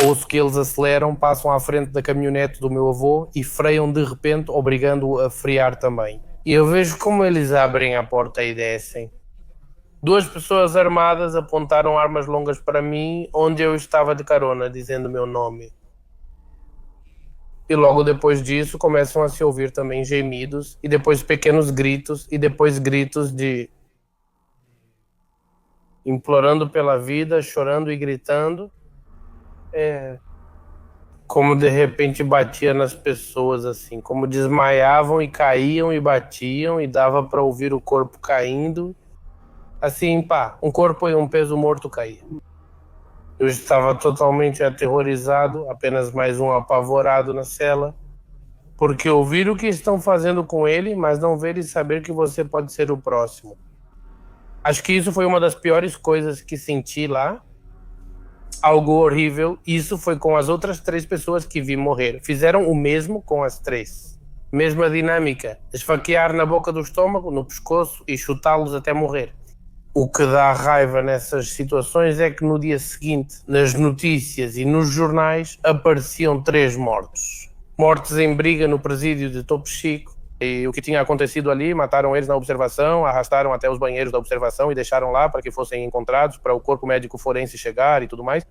ouço que eles aceleram, passam à frente da caminhonete do meu avô e freiam de repente, obrigando-o a frear também. E eu vejo como eles abrem a porta e descem. Duas pessoas armadas apontaram armas longas para mim, onde eu estava de carona, dizendo o meu nome. E logo depois disso começam a se ouvir também gemidos, e depois pequenos gritos, e depois gritos de implorando pela vida, chorando e gritando. Como de repente batia nas pessoas, assim, como desmaiavam e caíam e batiam, e dava para ouvir o corpo caindo. Assim, pá, um corpo e um peso morto caía. Eu estava totalmente aterrorizado, apenas mais um apavorado na cela, porque ouvir o que estão fazendo com ele, mas não ver e saber que você pode ser o próximo. Acho que isso foi uma das piores coisas que senti lá. Algo horrível. Isso foi com as outras 3 pessoas que vi morrer. Fizeram o mesmo com as 3. Mesma dinâmica. Esfaquear na boca do estômago, no pescoço e chutá-los até morrer. O que dá raiva nessas situações é que no dia seguinte, nas notícias e nos jornais, apareciam 3 mortos. Mortos em briga no presídio de Topo Chico. E o que tinha acontecido ali, mataram eles na observação, arrastaram até os banheiros da observação e deixaram lá para que fossem encontrados, para o corpo médico forense chegar e tudo mais.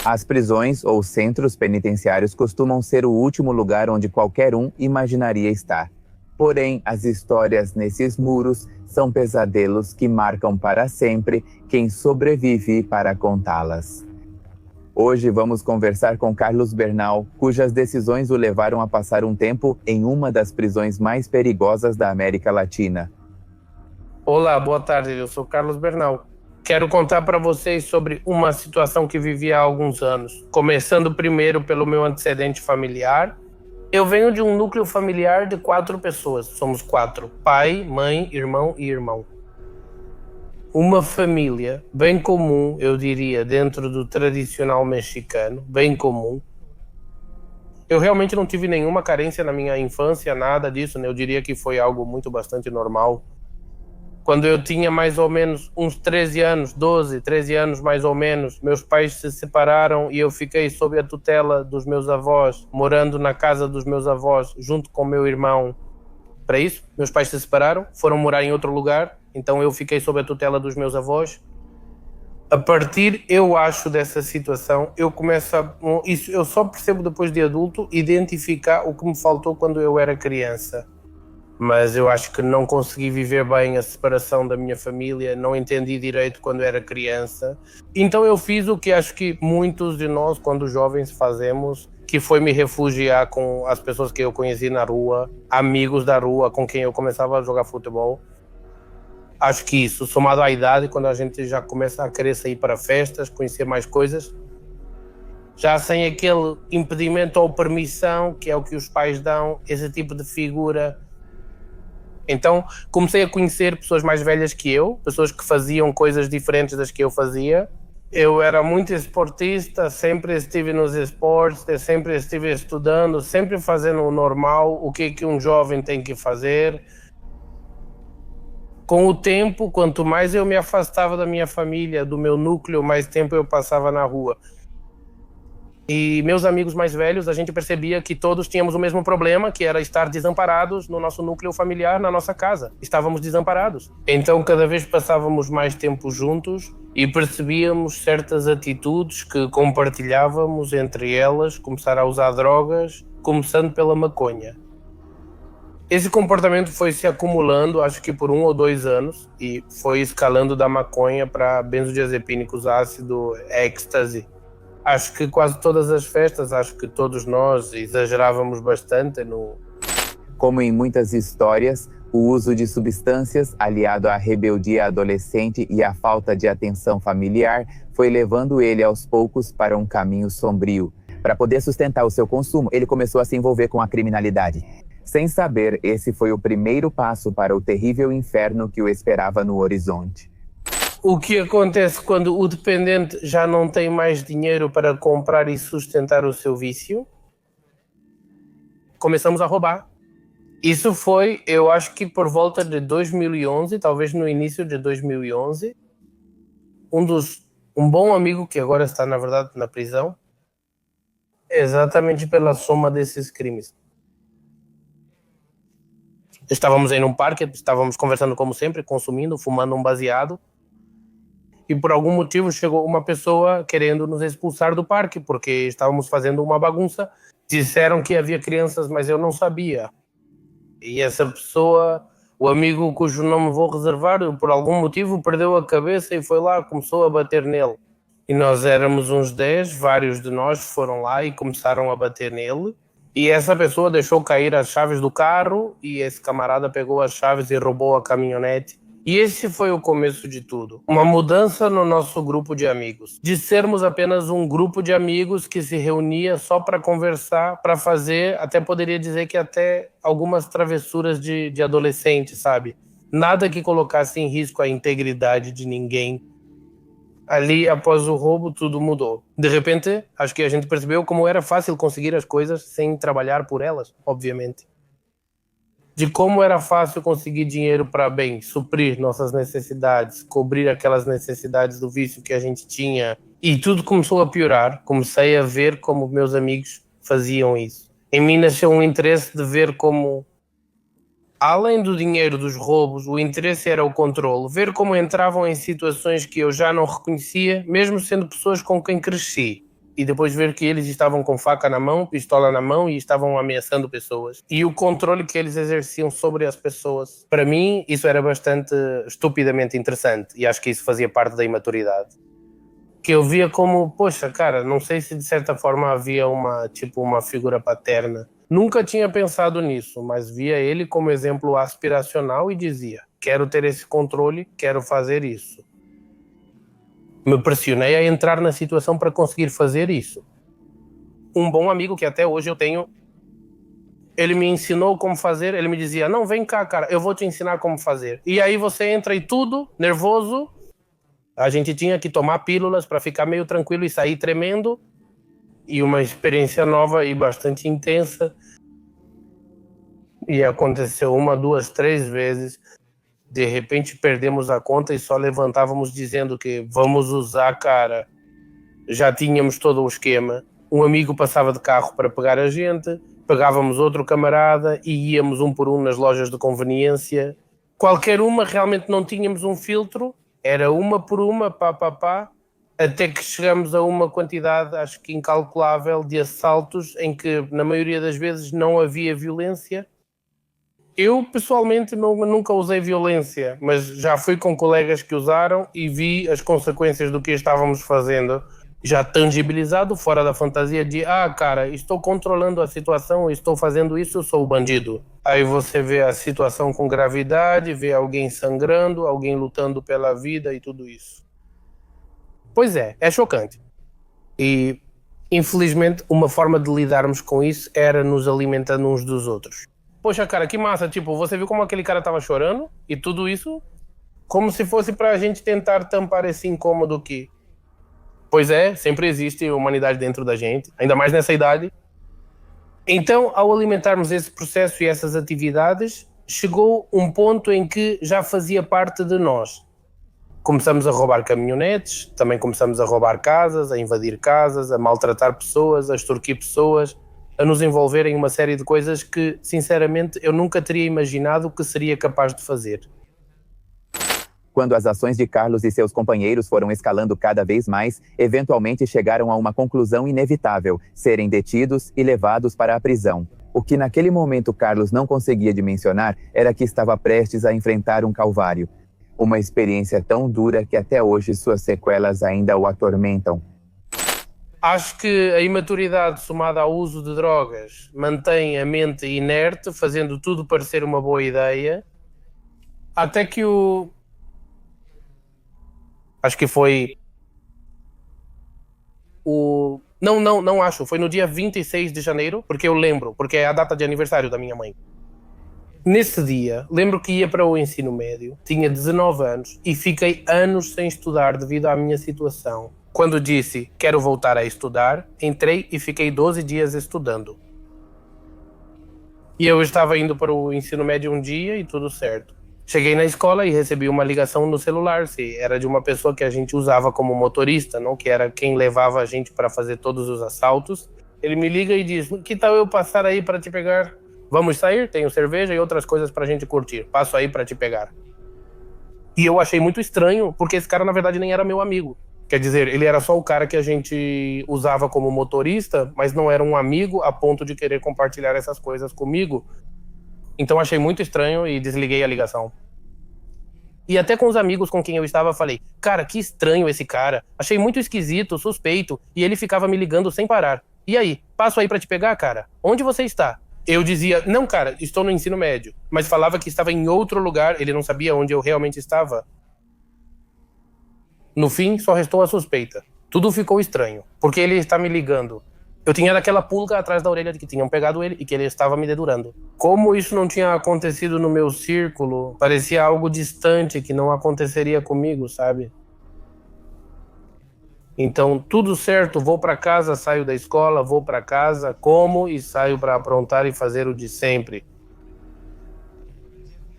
As prisões ou centros penitenciários costumam ser o último lugar onde qualquer um imaginaria estar. Porém, as histórias nesses muros são pesadelos que marcam para sempre quem sobrevive para contá-las. Hoje vamos conversar com Carlos Bernal, cujas decisões o levaram a passar um tempo em uma das prisões mais perigosas da América Latina. Olá, boa tarde, eu sou Carlos Bernal. Quero contar para vocês sobre uma situação que vivi há alguns anos. Começando primeiro pelo meu antecedente familiar. Eu venho de um núcleo familiar de 4 pessoas. Somos 4, pai, mãe, irmão e irmão. Uma família bem comum, eu diria, dentro do tradicional mexicano, bem comum. Eu realmente não tive nenhuma carência na minha infância, nada disso, né? Eu diria que foi algo bastante normal. Quando eu tinha mais ou menos uns 13 anos, 12, 13 anos mais ou menos, meus pais se separaram e eu fiquei sob a tutela dos meus avós, morando na casa dos meus avós, junto com meu irmão. Para isso, meus pais se separaram, foram morar em outro lugar, então eu fiquei sob a tutela dos meus avós. A partir, eu acho, dessa situação, eu começo a... Isso eu só percebo depois de adulto, identificar o que me faltou quando eu era criança. Mas eu acho que não consegui viver bem a separação da minha família, não entendi direito quando era criança. Então eu fiz o que acho que muitos de nós, quando jovens, fazemos, que foi me refugiar com as pessoas que eu conheci na rua, amigos da rua com quem eu começava a jogar futebol. Acho que isso, somado à idade, quando a gente já começa a querer sair para festas, conhecer mais coisas, já sem aquele impedimento ou permissão, que é o que os pais dão, esse tipo de figura. Então comecei a conhecer pessoas mais velhas que eu, pessoas que faziam coisas diferentes das que eu fazia. Eu era muito esportista, sempre estive nos esportes, sempre estive estudando, sempre fazendo o normal, o que um jovem tem que fazer. Com o tempo, quanto mais eu me afastava da minha família, do meu núcleo, mais tempo eu passava na rua. E meus amigos mais velhos, a gente percebia que todos tínhamos o mesmo problema, que era estar desamparados no nosso núcleo familiar, na nossa casa. Estávamos desamparados. Então, cada vez passávamos mais tempo juntos e percebíamos certas atitudes que compartilhávamos, entre elas, começar a usar drogas, começando pela maconha. Esse comportamento foi se acumulando, acho que por 1 ou 2 anos, e foi escalando da maconha para benzodiazepínicos, ácido, êxtase. Acho que quase todas as festas, acho que todos nós exagerávamos bastante no... Como em muitas histórias, o uso de substâncias, aliado à rebeldia adolescente e à falta de atenção familiar, foi levando ele aos poucos para um caminho sombrio. Para poder sustentar o seu consumo, ele começou a se envolver com a criminalidade. Sem saber, esse foi o primeiro passo para o terrível inferno que o esperava no horizonte. O que acontece quando o dependente já não tem mais dinheiro para comprar e sustentar o seu vício? Começamos a roubar. Isso foi, eu acho que por volta de 2011, talvez no início de 2011. Um bom amigo, que agora está, na verdade, na prisão, exatamente pela soma desses crimes. Estávamos em um parque, estávamos conversando como sempre, consumindo, fumando um baseado, e por algum motivo chegou uma pessoa querendo nos expulsar do parque, porque estávamos fazendo uma bagunça. Disseram que havia crianças, mas eu não sabia. E essa pessoa, o amigo cujo nome vou reservar, por algum motivo perdeu a cabeça e foi lá, começou a bater nele. E nós éramos uns 10, vários de nós foram lá e começaram a bater nele. E essa pessoa deixou cair as chaves do carro e esse camarada pegou as chaves e roubou a caminhonete. E esse foi o começo de tudo. Uma mudança no nosso grupo de amigos. De sermos apenas um grupo de amigos que se reunia só para conversar, para fazer, até poderia dizer que até algumas travessuras de adolescente, sabe? Nada que colocasse em risco a integridade de ninguém. Ali, após o roubo, tudo mudou. De repente, acho que a gente percebeu como era fácil conseguir as coisas sem trabalhar por elas, obviamente. De como era fácil conseguir dinheiro para, bem, suprir nossas necessidades, cobrir aquelas necessidades do vício que a gente tinha. E tudo começou a piorar. Comecei a ver como meus amigos faziam isso. Em mim nasceu um interesse de ver como, além do dinheiro dos roubos, o interesse era o controle. Ver como entravam em situações que eu já não reconhecia, mesmo sendo pessoas com quem cresci. E depois ver que eles estavam com faca na mão, pistola na mão e estavam ameaçando pessoas. E o controle que eles exerciam sobre as pessoas. Para mim, isso era bastante estupidamente interessante. E acho que isso fazia parte da imaturidade. Que eu via como, poxa, cara, não sei se de certa forma havia uma figura paterna. Nunca tinha pensado nisso, mas via ele como exemplo aspiracional e dizia: quero ter esse controle, quero fazer isso. Me pressionei a entrar na situação para conseguir fazer isso. Um bom amigo que até hoje eu tenho, ele me ensinou como fazer, ele me dizia: não, vem cá, cara, eu vou te ensinar como fazer. E aí você entra e tudo, nervoso, a gente tinha que tomar pílulas para ficar meio tranquilo e sair tremendo. E uma experiência nova e bastante intensa. E aconteceu 1, 2, 3 vezes. De repente perdemos a conta e só levantávamos dizendo que vamos usar, cara. Já tínhamos todo o esquema. Um amigo passava de carro para pegar a gente, pegávamos outro camarada e íamos um por um nas lojas de conveniência. Qualquer uma, realmente não tínhamos um filtro, era uma por uma, pá, até que chegamos a uma quantidade, acho que incalculável, de assaltos em que, na maioria das vezes, não havia violência. Eu, pessoalmente, nunca usei violência, mas já fui com colegas que usaram e vi as consequências do que estávamos fazendo, já tangibilizado, fora da fantasia de cara, estou controlando a situação, estou fazendo isso, eu sou o bandido. Aí você vê a situação com gravidade, vê alguém sangrando, alguém lutando pela vida e tudo isso. Pois é chocante. E, infelizmente, uma forma de lidarmos com isso era nos alimentando uns dos outros. Poxa, cara, que massa, tipo, você viu como aquele cara tava chorando? E tudo isso como se fosse pra gente tentar tampar esse incômodo que... Pois é, sempre existe humanidade dentro da gente, ainda mais nessa idade. Então, ao alimentarmos esse processo e essas atividades, chegou um ponto em que já fazia parte de nós. Começamos a roubar caminhonetes, também começamos a roubar casas, a invadir casas, a maltratar pessoas, a extorquir pessoas, a nos envolver em uma série de coisas que, sinceramente, eu nunca teria imaginado que seria capaz de fazer. Quando as ações de Carlos e seus companheiros foram escalando cada vez mais, eventualmente chegaram a uma conclusão inevitável: serem detidos e levados para a prisão. O que naquele momento Carlos não conseguia dimensionar era que estava prestes a enfrentar um calvário. Uma experiência tão dura que até hoje suas sequelas ainda o atormentam. Acho que a imaturidade somada ao uso de drogas mantém a mente inerte, fazendo tudo parecer uma boa ideia, até que acho que foi Não acho, foi no dia 26 de janeiro, porque eu lembro, porque é a data de aniversário da minha mãe. Nesse dia, lembro que ia para o ensino médio, tinha 19 anos e fiquei anos sem estudar devido à minha situação. Quando disse quero voltar a estudar, entrei e fiquei 12 dias estudando. E eu estava indo para o ensino médio um dia e tudo certo. Cheguei na escola e recebi uma ligação no celular, era de uma pessoa que a gente usava como motorista, não? Que era quem levava a gente para fazer todos os assaltos. Ele me liga e diz, que tal eu passar aí para te pegar? Vamos sair? Tenho cerveja e outras coisas pra gente curtir. Passo aí pra te pegar. E eu achei muito estranho, porque esse cara, na verdade, nem era meu amigo. Quer dizer, ele era só o cara que a gente usava como motorista, mas não era um amigo a ponto de querer compartilhar essas coisas comigo. Então achei muito estranho e desliguei a ligação. E até com os amigos com quem eu estava, falei, cara, que estranho esse cara. Achei muito esquisito, suspeito, e ele ficava me ligando sem parar. E aí, passo aí pra te pegar, cara? Onde você está? Eu dizia, não, cara, estou no ensino médio. Mas falava que estava em outro lugar, ele não sabia onde eu realmente estava. No fim, só restou a suspeita. Tudo ficou estranho, porque ele está me ligando. Eu tinha daquela pulga atrás da orelha de que tinham pegado ele e que ele estava me dedurando. Como isso não tinha acontecido no meu círculo, parecia algo distante que não aconteceria comigo, sabe? Então, tudo certo, vou para casa, saio da escola, vou para casa, como e saio para aprontar e fazer o de sempre.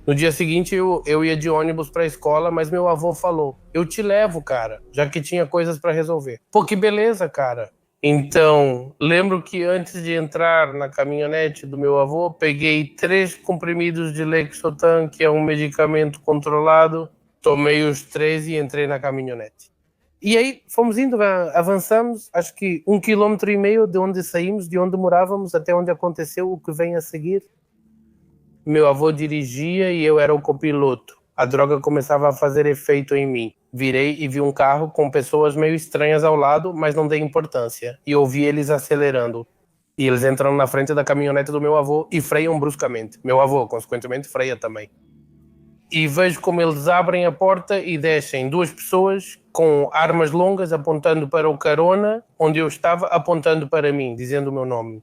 No dia seguinte, eu ia de ônibus para a escola, mas meu avô falou, eu te levo, cara, já que tinha coisas para resolver. Pô, que beleza, cara. Então, lembro que antes de entrar na caminhonete do meu avô, peguei 3 comprimidos de Lexotan, que é um medicamento controlado, tomei os 3 e entrei na caminhonete. E aí fomos indo, avançamos, acho que 1,5 km de onde saímos, de onde morávamos, até onde aconteceu o que vem a seguir. Meu avô dirigia e eu era o copiloto. A droga começava a fazer efeito em mim. Virei e vi um carro com pessoas meio estranhas ao lado, mas não dei importância. E ouvi eles acelerando. E eles entram na frente da caminhonete do meu avô e freiam bruscamente. Meu avô, consequentemente, freia também. E vejo como eles abrem a porta e descem 2 pessoas com armas longas apontando para o carona, onde eu estava, apontando para mim, dizendo o meu nome.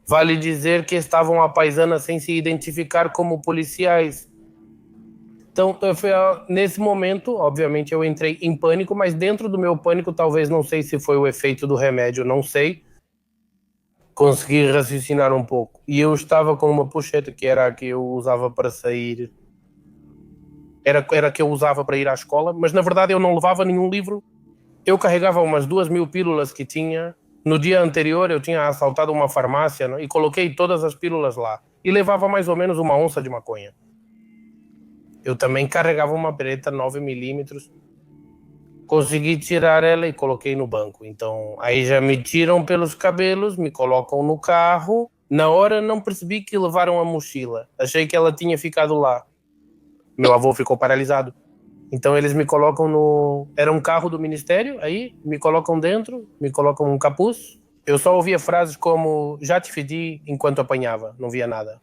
Vale dizer que estavam à paisana sem se identificar como policiais. Então, nesse momento, obviamente, eu entrei em pânico, mas dentro do meu pânico, talvez, não sei se foi o efeito do remédio, não sei, consegui raciocinar um pouco. E eu estava com uma pochete, que era a que eu usava para sair, era a que eu usava para ir à escola, mas na verdade eu não levava nenhum livro. Eu carregava umas 2.000 pílulas que tinha. No dia anterior eu tinha assaltado uma farmácia, né, e coloquei todas as pílulas lá. E levava mais ou menos 1 onça de maconha. Eu também carregava uma beretta 9mm. Consegui tirar ela e coloquei no banco. Então, aí já me tiram pelos cabelos, me colocam no carro. Na hora não percebi que levaram a mochila. Achei que ela tinha ficado lá. Meu avô ficou paralisado. Então eles me colocam no... Era um carro do ministério, aí me colocam dentro, me colocam um capuz. Eu só ouvia frases como, já te fedi, enquanto apanhava, não via nada.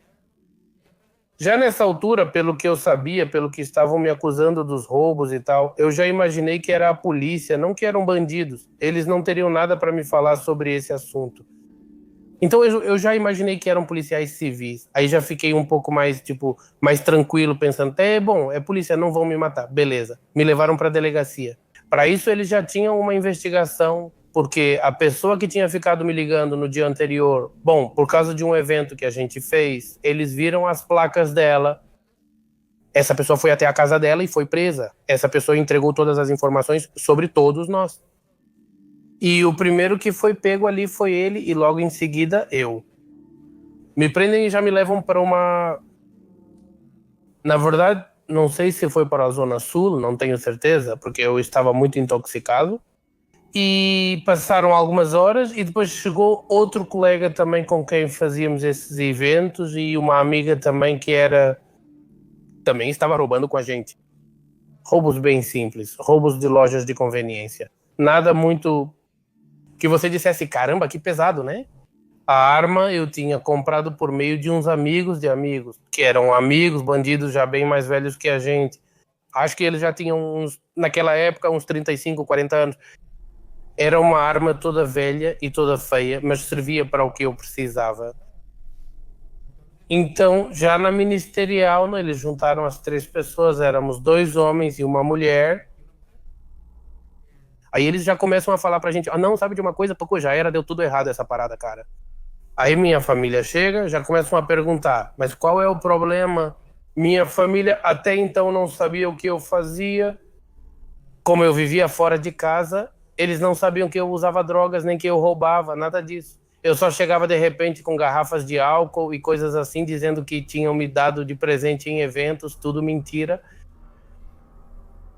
Já nessa altura, pelo que eu sabia, pelo que estavam me acusando dos roubos e tal, eu já imaginei que era a polícia, não que eram bandidos. Eles não teriam nada para me falar sobre esse assunto. Então eu já imaginei que eram policiais civis. Aí já fiquei um pouco mais, mais tranquilo, pensando, bom, é polícia, não vão me matar. Beleza. Me levaram para a delegacia. Para isso eles já tinham uma investigação, porque a pessoa que tinha ficado me ligando no dia anterior, bom, por causa de um evento que a gente fez, eles viram as placas dela. Essa pessoa foi até a casa dela e foi presa. Essa pessoa entregou todas as informações sobre todos nós. E o primeiro que foi pego ali foi ele e logo em seguida eu. Me prendem e já me levam para uma... Na verdade, não sei se foi para a Zona Sul, não tenho certeza, porque eu estava muito intoxicado. E passaram algumas horas e depois chegou outro colega também com quem fazíamos esses eventos e uma amiga também que também estava roubando com a gente. Roubos bem simples, roubos de lojas de conveniência. Nada muito... que você dissesse, caramba, que pesado, né? A arma eu tinha comprado por meio de uns amigos de amigos, que eram amigos, bandidos já bem mais velhos que a gente. Acho que eles já tinham, naquela época, uns 35, 40 anos. Era uma arma toda velha e toda feia, mas servia para o que eu precisava. Então, já na ministerial, né, eles juntaram as 3 pessoas, éramos 2 homens e uma mulher. Aí eles já começam a falar pra gente, não, sabe de uma coisa? Pô, já era, deu tudo errado essa parada, cara. Aí minha família chega, já começam a perguntar, mas qual é o problema? Minha família até então não sabia o que eu fazia. Como eu vivia fora de casa, Eles não sabiam que eu usava drogas, nem que eu roubava, nada disso. Eu só chegava de repente com garrafas de álcool e coisas assim, dizendo que tinham me dado de presente em eventos, tudo mentira.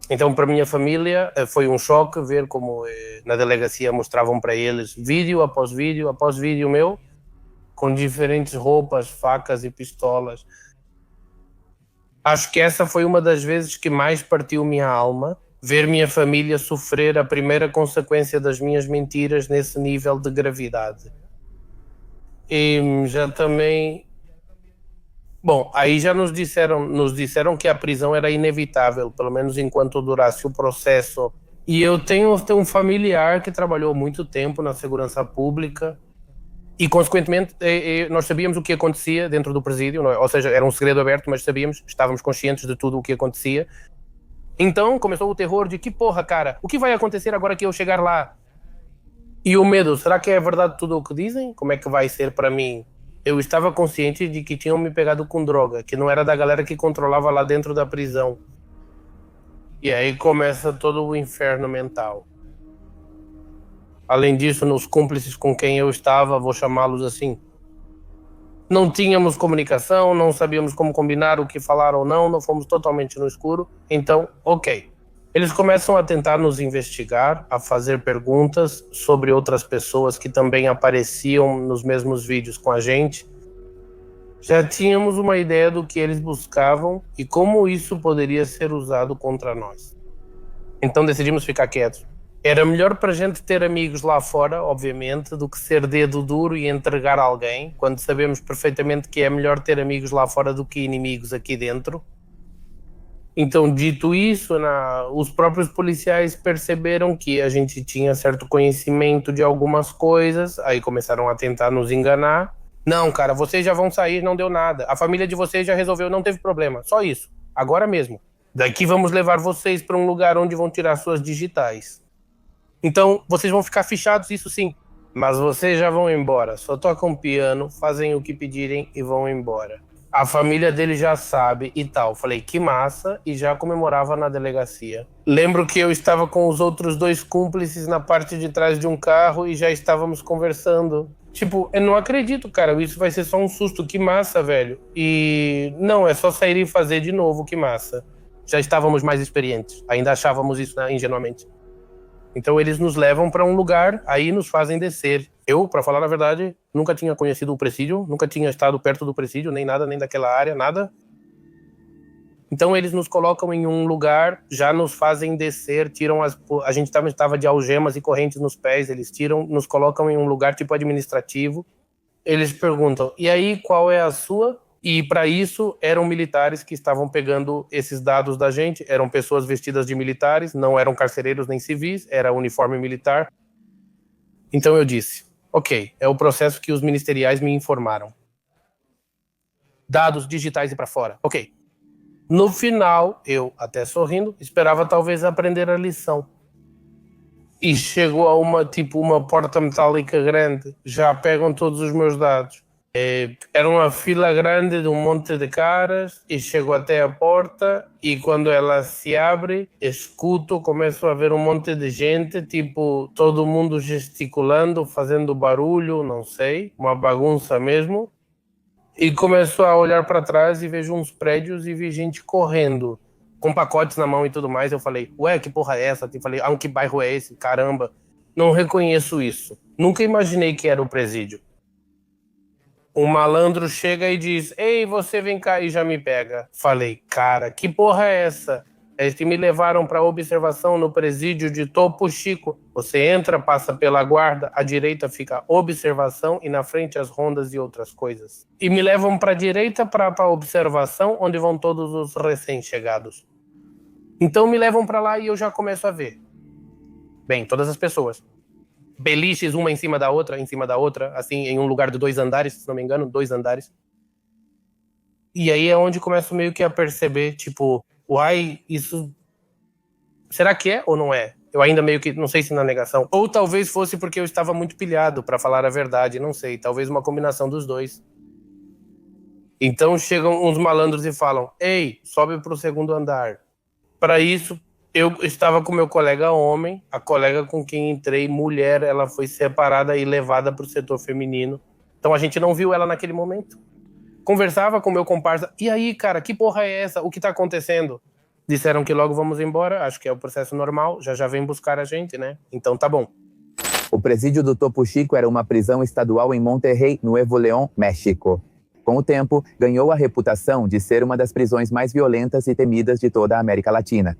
Então, para minha família, foi um choque ver como na delegacia mostravam para eles vídeo após vídeo meu, com diferentes roupas, facas e pistolas. Acho que essa foi uma das vezes que mais partiu minha alma, ver minha família sofrer a primeira consequência das minhas mentiras nesse nível de gravidade. E já também. Bom, aí já nos disseram que a prisão era inevitável, pelo menos enquanto durasse o processo. E eu tenho um familiar que trabalhou muito tempo na segurança pública e, consequentemente, nós sabíamos o que acontecia dentro do presídio, não é? Ou seja, era um segredo aberto, mas sabíamos, estávamos conscientes de tudo o que acontecia. Então começou o terror de que porra, cara, o que vai acontecer agora que eu chegar lá? E o medo, será que é verdade tudo o que dizem? Como é que vai ser para mim? Eu estava consciente de que tinham me pegado com droga, que não era da galera que controlava lá dentro da prisão. E aí começa todo o inferno mental. Além disso, nos cúmplices com quem eu estava, vou chamá-los assim, não tínhamos comunicação, não sabíamos como combinar o que falar ou não fomos totalmente no escuro. Então, ok. Eles começam a tentar nos investigar, a fazer perguntas sobre outras pessoas que também apareciam nos mesmos vídeos com a gente. Já tínhamos uma ideia do que eles buscavam e como isso poderia ser usado contra nós. Então decidimos ficar quietos. Era melhor para a gente ter amigos lá fora, obviamente, do que ser dedo duro e entregar alguém, quando sabemos perfeitamente que é melhor ter amigos lá fora do que inimigos aqui dentro. Então, dito isso, os próprios policiais perceberam que a gente tinha certo conhecimento de algumas coisas, aí começaram a tentar nos enganar. Não, cara, vocês já vão sair, não deu nada. A família de vocês já resolveu, não teve problema. Só isso, agora mesmo. Daqui vamos levar vocês para um lugar onde vão tirar suas digitais. Então, vocês vão ficar fichados, isso sim. Mas vocês já vão embora. Só tocam piano, fazem o que pedirem e vão embora. A família dele já sabe e tal. Falei, que massa, e já comemorava na delegacia. Lembro que eu estava com os outros 2 cúmplices na parte de trás de um carro e já estávamos conversando. Tipo, eu não acredito, cara, isso vai ser só um susto, que massa, velho. E não, é só sair e fazer de novo, que massa. Já estávamos mais experientes, ainda achávamos isso, né, ingenuamente. Então eles nos levam para um lugar, aí nos fazem descer. Eu, para falar a verdade, nunca tinha conhecido o presídio, nunca tinha estado perto do presídio, nem nada, nem daquela área, nada. Então eles nos colocam em um lugar, já nos fazem descer, tiram a gente estava de algemas e correntes nos pés, eles tiram, nos colocam em um lugar tipo administrativo. Eles perguntam, e aí qual é a sua? E para isso eram militares que estavam pegando esses dados da gente, eram pessoas vestidas de militares, não eram carcereiros nem civis, era uniforme militar. Então eu disse, ok, é o processo que os ministeriais me informaram. Dados digitais e para fora, ok. No final, eu, até sorrindo, esperava talvez aprender a lição. E chegou a uma porta metálica grande, já pegam todos os meus dados. Era uma fila grande de um monte de caras e chego até a porta e quando ela se abre, escuto, começo a ver um monte de gente, tipo, todo mundo gesticulando, fazendo barulho, não sei, uma bagunça mesmo. E começo a olhar para trás e vejo uns prédios e vi gente correndo, com pacotes na mão e tudo mais. Eu falei, ué, que porra é essa? Eu falei, que bairro é esse? Caramba, não reconheço isso. Nunca imaginei que era o presídio. Um malandro chega e diz, ei, você vem cá, e já me pega. Falei, cara, que porra é essa? Eles me levaram para observação no presídio de Topo Chico. Você entra, passa pela guarda, à direita fica observação e na frente as rondas e outras coisas. E me levam para a direita para observação, onde vão todos os recém-chegados. Então me levam para lá e eu já começo a ver. Bem, todas as pessoas. Beliches, uma em cima da outra, assim, em um lugar de 2 andares, se não me engano, 2 andares. E aí é onde começo meio que a perceber, tipo, uai, isso... será que é ou não é? Eu ainda meio que, não sei se na negação. Ou talvez fosse porque eu estava muito pilhado, pra falar a verdade, não sei. Talvez uma combinação dos dois. Então chegam uns malandros e falam, ei, sobe pro 2º andar. Para isso, Eu estava com meu colega homem, a colega com quem entrei, mulher, ela foi separada e levada para o setor feminino. Então a gente não viu ela naquele momento. Conversava com meu comparsa, e aí, cara, que porra é essa? O que tá acontecendo? Disseram que logo vamos embora, acho que é o processo normal, já vem buscar a gente, né? Então tá bom. O presídio do Topo Chico era uma prisão estadual em Monterrey, Nuevo León, México. Com o tempo, ganhou a reputação de ser uma das prisões mais violentas e temidas de toda a América Latina.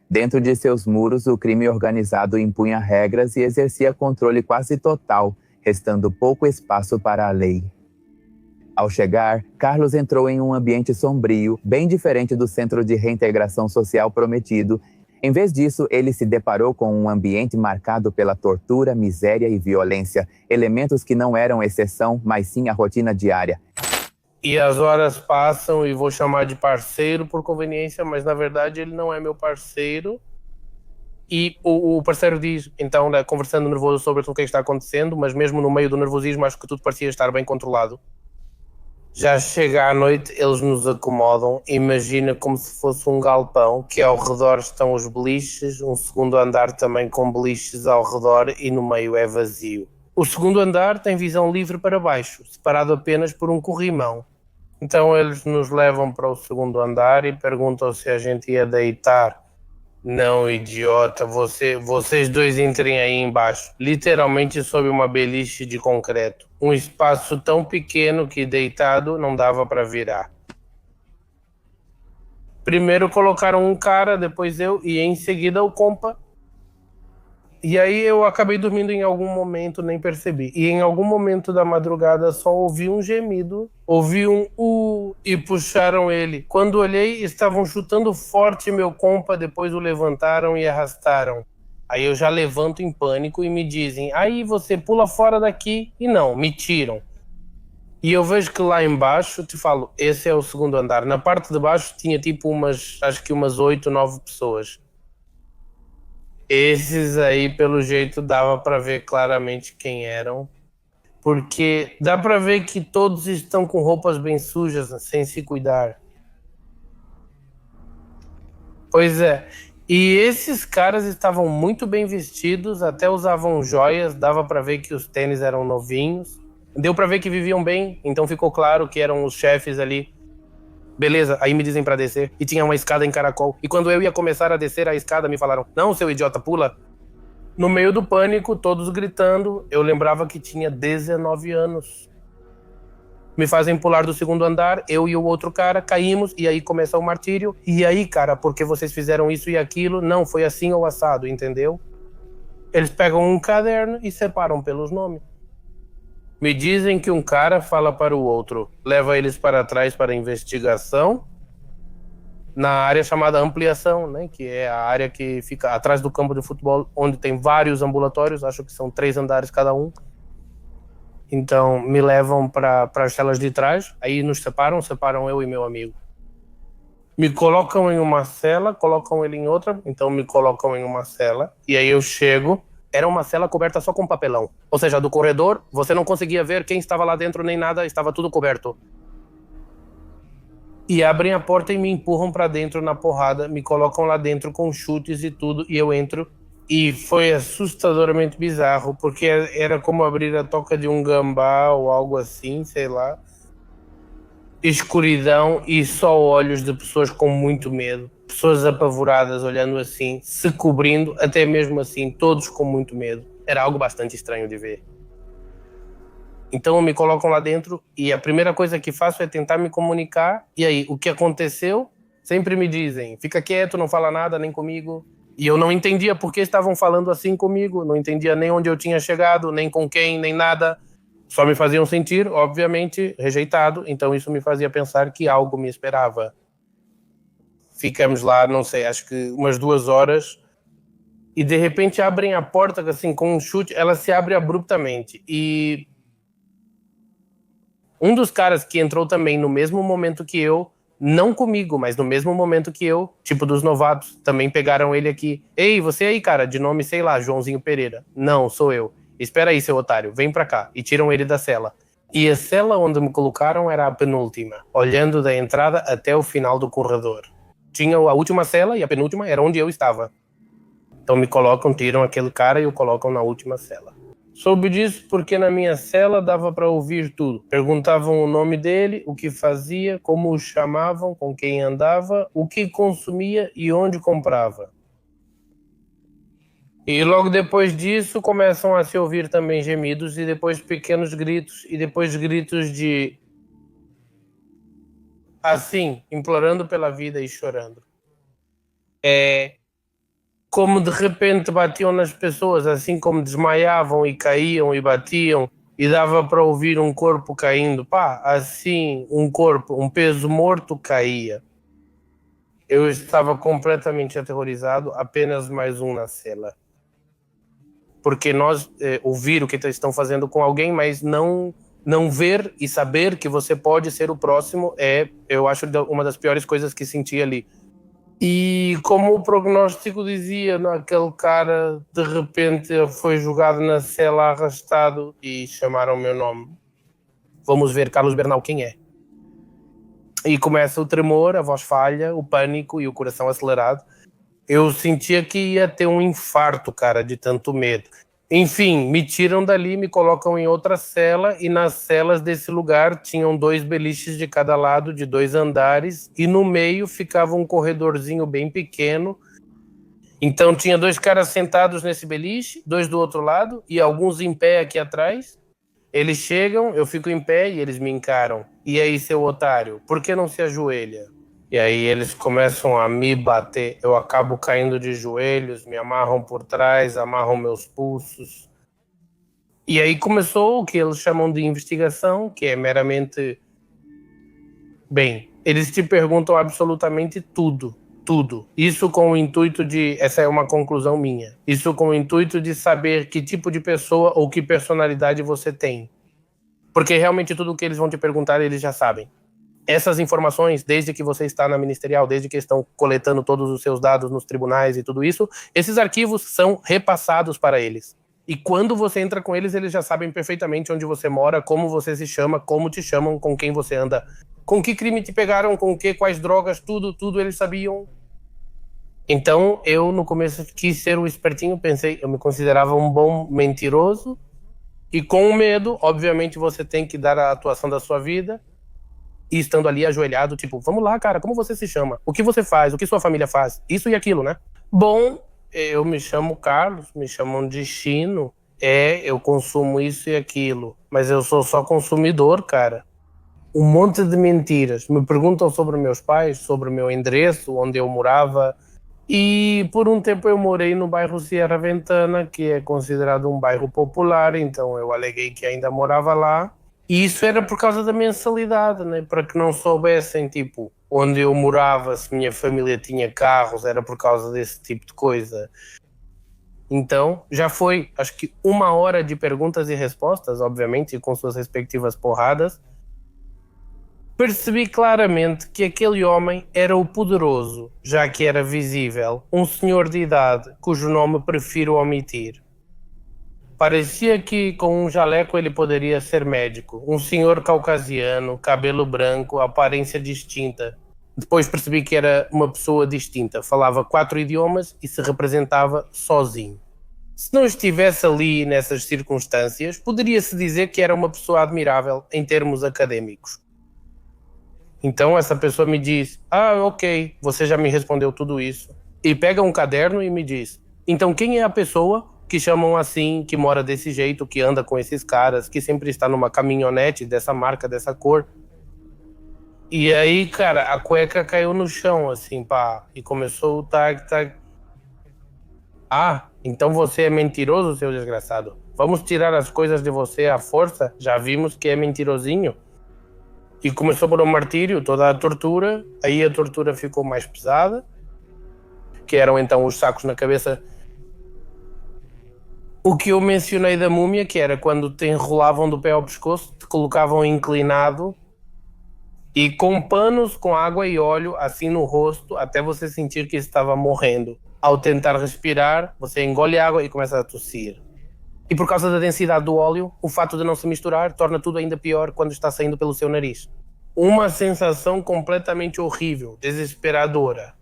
Dentro de seus muros, o crime organizado impunha regras e exercia controle quase total, restando pouco espaço para a lei. Ao chegar, Carlos entrou em um ambiente sombrio, bem diferente do centro de reintegração social prometido. Em vez disso, ele se deparou com um ambiente marcado pela tortura, miséria e violência, elementos que não eram exceção, mas sim a rotina diária. E as horas passam e vou chamar de parceiro por conveniência, mas na verdade ele não é meu parceiro. E o parceiro diz, então, né, conversando nervoso sobre o que está acontecendo, mas mesmo no meio do nervosismo acho que tudo parecia estar bem controlado. Já chega à noite, eles nos acomodam, imagina como se fosse um galpão, que ao redor estão os beliches, um segundo andar também com beliches ao redor e no meio é vazio. O segundo andar tem visão livre para baixo, separado apenas por um corrimão. Então eles nos levam para o segundo andar e perguntam se a gente ia deitar. Não, idiota, vocês dois entrem aí embaixo, literalmente sob uma beliche de concreto. Um espaço tão pequeno que deitado não dava para virar. Primeiro colocaram um cara, depois eu e em seguida o compa. E aí eu acabei dormindo em algum momento, nem percebi. E em algum momento da madrugada só ouvi um gemido, ouvi um e puxaram ele. Quando olhei, estavam chutando forte meu compa, depois o levantaram e arrastaram. Aí eu já levanto em pânico e me dizem, aí você pula fora daqui, e não, me tiram. E eu vejo que lá embaixo, te falo, esse é o segundo andar. Na parte de baixo tinha tipo acho que umas 8, 9 pessoas. Esses aí, pelo jeito, dava para ver claramente quem eram, porque dá para ver que todos estão com roupas bem sujas, sem se cuidar. Pois é, e esses caras estavam muito bem vestidos, até usavam joias, dava para ver que os tênis eram novinhos, deu para ver que viviam bem, então ficou claro que eram os chefes ali. Beleza, aí me dizem pra descer, e tinha uma escada em caracol, e quando eu ia começar a descer a escada me falaram, não, seu idiota, pula. No meio do pânico, todos gritando, eu lembrava que tinha 19 anos. Me fazem pular do segundo andar, eu e o outro cara caímos, e aí começa o martírio, e aí, cara, por que vocês fizeram isso e aquilo? Não, foi assim ou assado, entendeu? Eles pegam um caderno e separam pelos nomes. Me dizem que um cara fala para o outro, leva eles para trás para investigação, na área chamada ampliação, né, que é a área que fica atrás do campo de futebol, onde tem vários ambulatórios, acho que são 3 andares cada um. Então me levam para as celas de trás, aí nos separam eu e meu amigo. Me colocam em uma cela, colocam ele em outra, então me colocam em uma cela, e aí eu chego. Era uma cela coberta só com papelão. Ou seja, do corredor, você não conseguia ver quem estava lá dentro nem nada, estava tudo coberto. E abrem a porta e me empurram pra dentro na porrada, me colocam lá dentro com chutes e tudo, e eu entro. E foi assustadoramente bizarro, porque era como abrir a toca de um gambá ou algo assim, sei lá. Escuridão e só olhos de pessoas com muito medo. Pessoas apavoradas olhando assim, se cobrindo, até mesmo assim, todos com muito medo. Era algo bastante estranho de ver. Então me colocam lá dentro e a primeira coisa que faço é tentar me comunicar. E aí, o que aconteceu? Sempre me dizem, fica quieto, não fala nada, nem comigo. E eu não entendia por que estavam falando assim comigo, não entendia nem onde eu tinha chegado, nem com quem, nem nada. Só me faziam sentir, obviamente, rejeitado, então isso me fazia pensar que algo me esperava. Ficamos lá, não sei, acho que umas 2 horas, e de repente abrem a porta, assim, com um chute, ela se abre abruptamente, e um dos caras que entrou também no mesmo momento que eu, não comigo, mas no mesmo momento que eu, tipo dos novatos, também pegaram ele aqui. Ei, você aí, cara, de nome, sei lá, Joãozinho Pereira. Não, sou eu. Espera aí, seu otário, vem pra cá. E tiram ele da cela. E a cela onde me colocaram era a penúltima, olhando da entrada até o final do corredor. tinha a última cela e a penúltima era onde eu estava. Então me colocam, tiram aquele cara e o colocam na última cela. Soube disso porque na minha cela dava para ouvir tudo. Perguntavam o nome dele, o que fazia, como o chamavam, com quem andava, o que consumia e onde comprava. E logo depois disso começam a se ouvir também gemidos e depois pequenos gritos e depois gritos de assim, implorando pela vida e chorando. Como de repente batiam nas pessoas, assim como desmaiavam e caíam e batiam e dava para ouvir um corpo caindo, assim um corpo, um peso morto caía. Eu estava completamente aterrorizado, apenas mais um na cela. Porque nós ouvir o que estão fazendo com alguém, mas não ver e saber que você pode ser o próximo eu acho, uma das piores coisas que senti ali. E como o prognóstico dizia, aquele cara de repente foi jogado na cela arrastado e chamaram o meu nome. Vamos ver, Carlos Bernal, quem é? E começa o tremor, a voz falha, o pânico e o coração acelerado. Eu sentia que ia ter um infarto, cara, de tanto medo. Enfim, me tiram dali, me colocam em outra cela e nas celas desse lugar tinham 2 beliches de cada lado, de 2 andares, e no meio ficava um corredorzinho bem pequeno. Então tinha 2 caras sentados nesse beliche, 2 do outro lado e alguns em pé aqui atrás. Eles chegam, eu fico em pé e eles me encaram. E aí, seu otário, por que não se ajoelha? E aí eles começam a me bater, eu acabo caindo de joelhos, me amarram por trás, amarram meus pulsos. E aí começou o que eles chamam de investigação, que é meramente... Bem, eles te perguntam absolutamente tudo. Isso com o intuito de... Essa é uma conclusão minha. Isso com o intuito de saber que tipo de pessoa ou que personalidade você tem. Porque realmente tudo o que eles vão te perguntar, eles já sabem. Essas informações, desde que você está na ministerial, desde que estão coletando todos os seus dados nos tribunais e tudo isso, esses arquivos são repassados para eles. E quando você entra com eles, eles já sabem perfeitamente onde você mora, como você se chama, como te chamam, com quem você anda, com que crime te pegaram, quais drogas, tudo eles sabiam. Então, eu no começo quis ser o espertinho, pensei, eu me considerava um bom mentiroso, e com o medo, obviamente você tem que dar a atuação da sua vida, e estando ali ajoelhado, tipo, vamos lá, cara, como você se chama? O que você faz? O que sua família faz? Isso e aquilo, né? Bom, eu me chamo Carlos, me chamam de Chino. Eu consumo isso e aquilo. Mas eu sou só consumidor, cara. Um monte de mentiras. Me perguntam sobre meus pais, sobre o meu endereço, onde eu morava. E por um tempo eu morei no bairro Sierra Ventana, que é considerado um bairro popular, então eu aleguei que ainda morava lá. E isso era por causa da mensalidade, né? Para que não soubessem, tipo, onde eu morava, se minha família tinha carros, era por causa desse tipo de coisa. Então, já foi, acho que 1 hora de perguntas e respostas, obviamente, com suas respectivas porradas. Percebi claramente que aquele homem era o poderoso, já que era visível, um senhor de idade, cujo nome prefiro omitir. Parecia que com um jaleco ele poderia ser médico. Um senhor caucasiano, cabelo branco, aparência distinta. Depois percebi que era uma pessoa distinta. Falava 4 idiomas e se representava sozinho. Se não estivesse ali nessas circunstâncias, poderia-se dizer que era uma pessoa admirável em termos acadêmicos. Então essa pessoa me diz, ok, você já me respondeu tudo isso. E pega um caderno e me diz, então quem é a pessoa que chamam assim, que mora desse jeito, que anda com esses caras, que sempre está numa caminhonete dessa marca, dessa cor? E aí, cara, a cueca caiu no chão, assim, e começou o tag. Então você é mentiroso, seu desgraçado. Vamos tirar as coisas de você à força? Já vimos que é mentirosinho. E começou por um martírio, toda a tortura. Aí a tortura ficou mais pesada, que eram então os sacos na cabeça. O que eu mencionei da múmia, que era quando te enrolavam do pé ao pescoço, te colocavam inclinado e com panos com água e óleo assim no rosto, até você sentir que estava morrendo. Ao tentar respirar, você engole água e começa a tossir. E por causa da densidade do óleo, o fato de não se misturar torna tudo ainda pior quando está saindo pelo seu nariz. Uma sensação completamente horrível, desesperadora.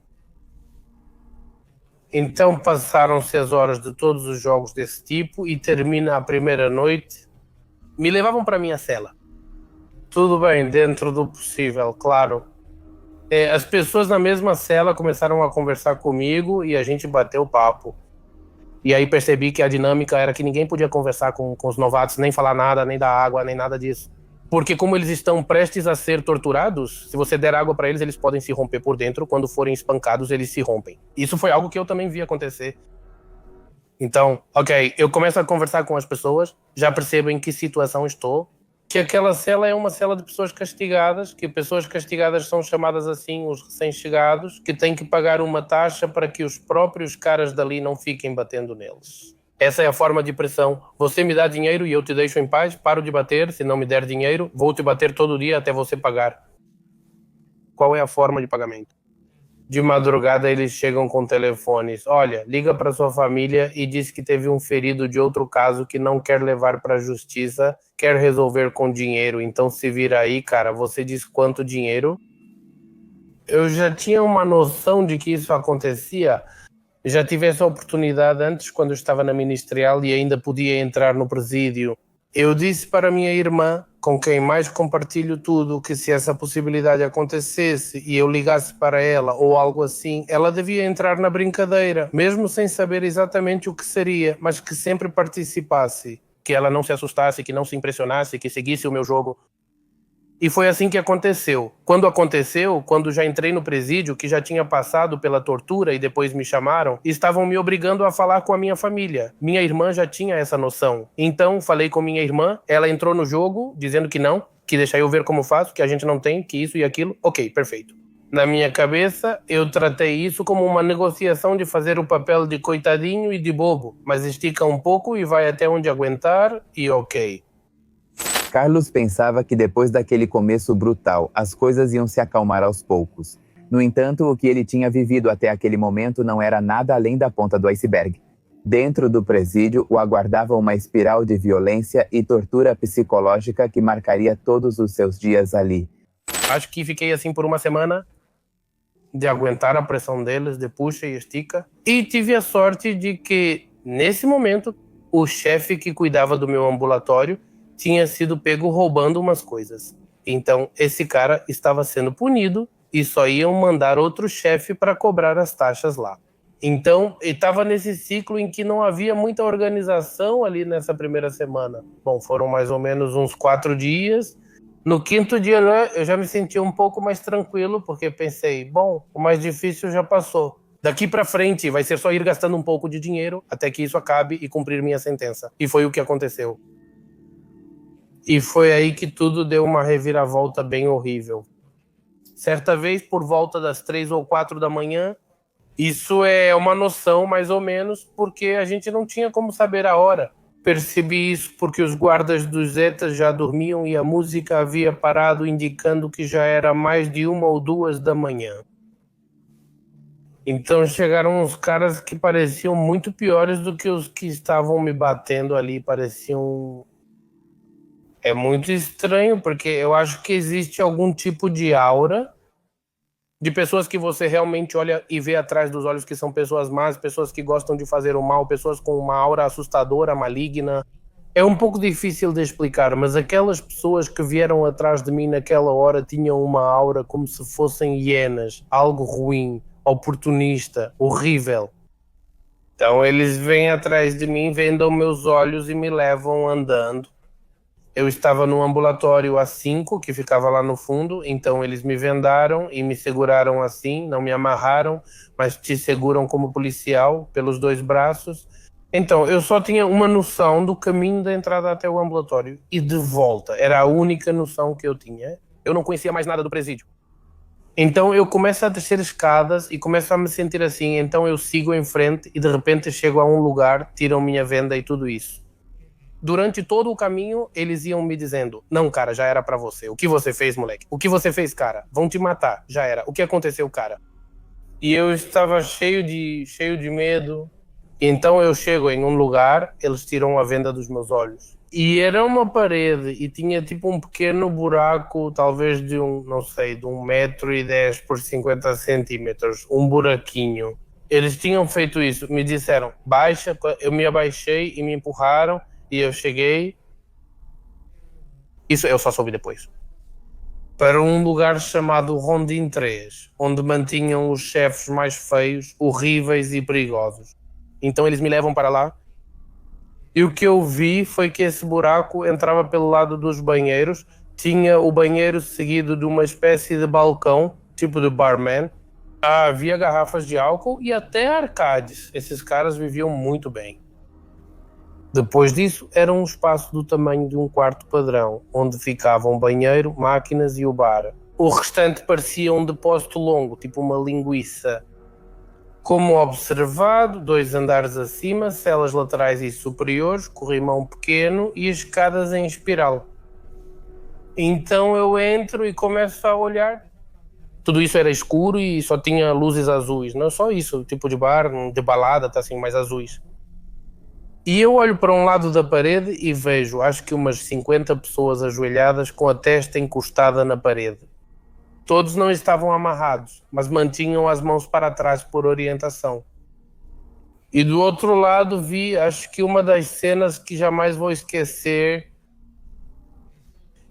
Então passaram-se as horas de todos os jogos desse tipo e termina a primeira noite. Me levavam para a minha cela. Tudo bem, dentro do possível, claro. As pessoas na mesma cela começaram a conversar comigo e a gente bateu papo. E aí percebi que a dinâmica era que ninguém podia conversar com os novatos, nem falar nada, nem dar água, nem nada disso. Porque como eles estão prestes a ser torturados, se você der água para eles, eles podem se romper por dentro. Quando forem espancados, eles se rompem. Isso foi algo que eu também vi acontecer. Então, ok, eu começo a conversar com as pessoas, já percebo em que situação estou, que aquela cela é uma cela de pessoas castigadas, que pessoas castigadas são chamadas assim os recém-chegados, que têm que pagar uma taxa para que os próprios caras dali não fiquem batendo neles. Essa é a forma de pressão. Você me dá dinheiro e eu te deixo em paz, paro de bater. Se não me der dinheiro, vou te bater todo dia até você pagar. Qual é a forma de pagamento? De madrugada eles chegam com telefones. Olha, liga para sua família e diz que teve um ferido de outro caso que não quer levar para a justiça, quer resolver com dinheiro. Então se vira aí, cara, você diz quanto dinheiro? Eu já tinha uma noção de que isso acontecia. Já tive essa oportunidade antes, quando eu estava na ministerial e ainda podia entrar no presídio. Eu disse para a minha irmã, com quem mais compartilho tudo, que se essa possibilidade acontecesse e eu ligasse para ela ou algo assim, ela devia entrar na brincadeira, mesmo sem saber exatamente o que seria, mas que sempre participasse, que ela não se assustasse, que não se impressionasse, que seguisse o meu jogo. E foi assim que aconteceu. Quando já entrei no presídio, que já tinha passado pela tortura e depois me chamaram, estavam me obrigando a falar com a minha família. Minha irmã já tinha essa noção. Então, falei com minha irmã, ela entrou no jogo, dizendo que não, que deixa eu ver como faço, que a gente não tem, que isso e aquilo. Ok, perfeito. Na minha cabeça, eu tratei isso como uma negociação de fazer o papel de coitadinho e de bobo, mas estica um pouco e vai até onde aguentar e ok. Carlos pensava que depois daquele começo brutal, as coisas iam se acalmar aos poucos. No entanto, o que ele tinha vivido até aquele momento não era nada além da ponta do iceberg. Dentro do presídio, o aguardava uma espiral de violência e tortura psicológica que marcaria todos os seus dias ali. Acho que fiquei assim por uma semana, de aguentar a pressão deles, de puxa e estica. E tive a sorte de que, nesse momento, o chefe que cuidava do meu ambulatório tinha sido pego roubando umas coisas. Então, esse cara estava sendo punido e só iam mandar outro chefe para cobrar as taxas lá. Então, ele estava nesse ciclo em que não havia muita organização ali nessa primeira semana. Bom, foram mais ou menos uns 4 dias. No 5º dia, eu já me senti um pouco mais tranquilo, porque pensei, bom, o mais difícil já passou. Daqui para frente vai ser só ir gastando um pouco de dinheiro até que isso acabe e cumprir minha sentença. E foi o que aconteceu. E foi aí que tudo deu uma reviravolta bem horrível. Certa vez, por volta das 3 ou 4 da manhã, isso é uma noção mais ou menos, porque a gente não tinha como saber a hora. Percebi isso porque os guardas dos Zetas já dormiam e a música havia parado, indicando que já era mais de 1 ou 2 da manhã. Então chegaram uns caras que pareciam muito piores do que os que estavam me batendo ali, pareciam... É muito estranho, porque eu acho que existe algum tipo de aura de pessoas que você realmente olha e vê atrás dos olhos que são pessoas más, pessoas que gostam de fazer o mal, pessoas com uma aura assustadora, maligna. É um pouco difícil de explicar, mas aquelas pessoas que vieram atrás de mim naquela hora tinham uma aura como se fossem hienas, algo ruim, oportunista, horrível. Então eles vêm atrás de mim, vendam meus olhos e me levam andando. Eu estava no ambulatório A5, que ficava lá no fundo, então eles me vendaram e me seguraram assim, não me amarraram, mas te seguram como policial pelos 2 braços. Então, eu só tinha uma noção do caminho da entrada até o ambulatório e de volta. Era a única noção que eu tinha. Eu não conhecia mais nada do presídio. Então eu começo a descer escadas e começo a me sentir assim, então eu sigo em frente e de repente chego a um lugar, tiram minha venda e tudo isso. Durante todo o caminho, eles iam me dizendo, não, cara, já era pra você. O que você fez, moleque? O que você fez, cara? Vão te matar. Já era. O que aconteceu, cara? E eu estava cheio de medo. Então eu chego em um lugar, eles tiram a venda dos meus olhos. E era uma parede e tinha tipo um pequeno buraco, talvez de não sei, de 1,10 m por 50 cm. Um buraquinho. Eles tinham feito isso, me disseram, baixa, eu me abaixei e me empurraram e eu cheguei. Isso eu só soube depois. Para um lugar chamado Rondim 3, onde mantinham os chefes mais feios, horríveis e perigosos. Então eles me levam para lá. E o que eu vi foi que esse buraco entrava pelo lado dos banheiros, tinha o banheiro seguido de uma espécie de balcão, tipo de barman. Havia garrafas de álcool e até arcades. Esses caras viviam muito bem. Depois disso, era um espaço do tamanho de um quarto padrão, onde ficavam um banheiro, máquinas e o bar. O restante parecia um depósito longo, tipo uma linguiça. Como observado, 2 andares acima, celas laterais e superiores, corrimão pequeno e escadas em espiral. Então eu entro e começo a olhar. Tudo isso era escuro e só tinha luzes azuis. Não só isso, tipo de bar, de balada, tá assim, mais azuis. E eu olho para um lado da parede e vejo, acho que umas 50 pessoas ajoelhadas com a testa encostada na parede. Todos não estavam amarrados, mas mantinham as mãos para trás por orientação. E do outro lado vi, acho que uma das cenas que jamais vou esquecer.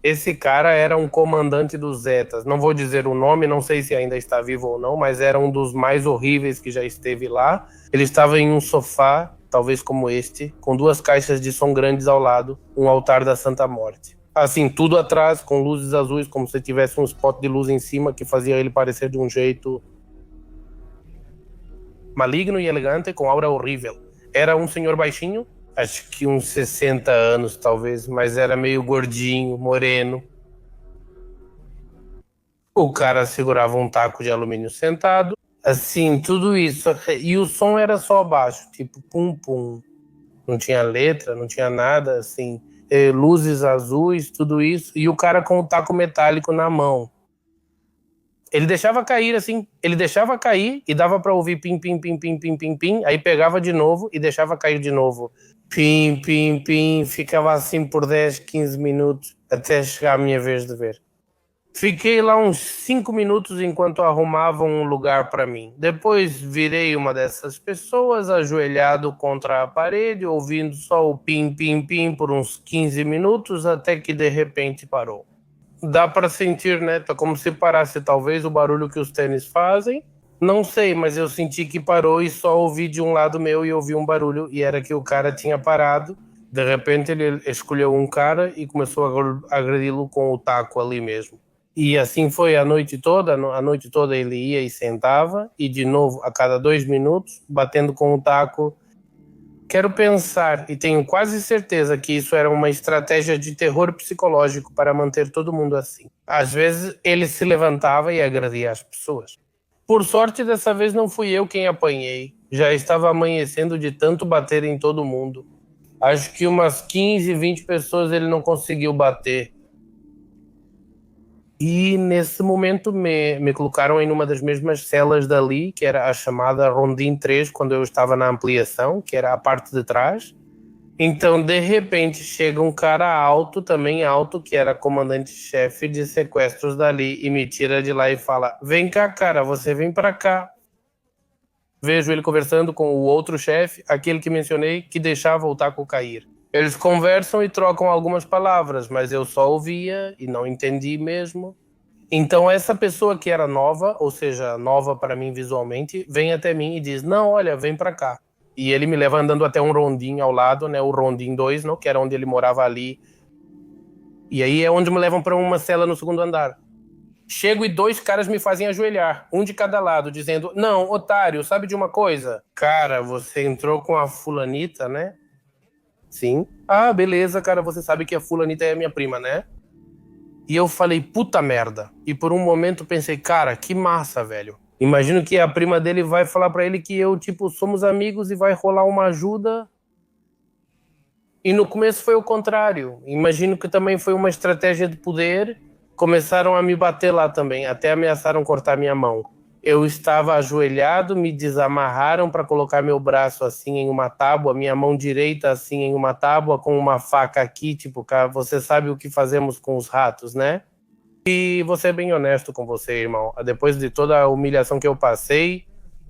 Esse cara era um comandante dos Zetas. Não vou dizer o nome, não sei se ainda está vivo ou não, mas era um dos mais horríveis que já esteve lá. Ele estava em um sofá, talvez como este, com 2 caixas de som grandes ao lado, um altar da Santa Morte. Assim, tudo atrás, com luzes azuis, como se tivesse um spot de luz em cima que fazia ele parecer de um jeito maligno e elegante, com aura horrível. Era um senhor baixinho, acho que uns 60 anos talvez, mas era meio gordinho, moreno. O cara segurava um taco de alumínio sentado, assim, tudo isso. E o som era só baixo, tipo pum pum. Não tinha letra, não tinha nada, assim. Luzes azuis, tudo isso. E o cara com o taco metálico na mão. Ele deixava cair assim, ele deixava cair e dava para ouvir pim, pim, pim, pim, pim, pim, pim, aí pegava de novo e deixava cair de novo. Pim, pim, pim, ficava assim por 10, 15 minutos até chegar a minha vez de ver. Fiquei lá uns 5 minutos enquanto arrumavam um lugar para mim. Depois virei uma dessas pessoas, ajoelhado contra a parede, ouvindo só o pim, pim, pim por uns 15 minutos, até que de repente parou. Dá para sentir, né? Tá como se parasse talvez o barulho que os tênis fazem. Não sei, mas eu senti que parou e só ouvi de um lado meu e ouvi um barulho e era que o cara tinha parado. De repente ele escolheu um cara e começou a agredi-lo com o taco ali mesmo. E assim foi a noite toda. A noite toda ele ia e sentava e de novo a cada 2 minutos batendo com o taco. Quero pensar, e tenho quase certeza que isso era uma estratégia de terror psicológico para manter todo mundo assim. Às vezes ele se levantava e agredia as pessoas. Por sorte, dessa vez não fui eu quem apanhei. Já estava amanhecendo de tanto bater em todo mundo. Acho que umas 15, 20 pessoas ele não conseguiu bater. E nesse momento me colocaram em uma das mesmas celas dali, que era a chamada Rondim 3, quando eu estava na ampliação, que era a parte de trás. Então, de repente, chega um cara alto, também alto, que era comandante-chefe de sequestros dali, e me tira de lá e fala: vem cá, cara, você vem pra cá. Vejo ele conversando com o outro chefe, aquele que mencionei, que deixava o taco cair. Eles conversam e trocam algumas palavras, mas eu só ouvia e não entendi mesmo. Então essa pessoa que era nova, ou seja, nova para mim visualmente, vem até mim e diz: não, olha, vem para cá. E ele me leva andando até um rondinho ao lado, né, o Rondim 2, não, que era onde ele morava ali. E aí é onde me levam para uma cela no 2º andar. Chego e 2 caras me fazem ajoelhar, um de cada lado, dizendo: não, otário, sabe de uma coisa? Cara, você entrou com a fulanita, né? Sim. Ah, beleza, cara, você sabe que a fulanita é minha prima, né? E eu falei, puta merda. E por um momento pensei, cara, que massa, velho. Imagino que a prima dele vai falar pra ele que eu, tipo, somos amigos e vai rolar uma ajuda. E no começo foi o contrário. Imagino que também foi uma estratégia de poder. Começaram a me bater lá também, até ameaçaram cortar minha mão. Eu estava ajoelhado, me desamarraram para colocar meu braço assim em uma tábua, minha mão direita assim em uma tábua, com uma faca aqui, tipo, você sabe o que fazemos com os ratos, né? E vou ser bem honesto com você, irmão. Depois de toda a humilhação que eu passei,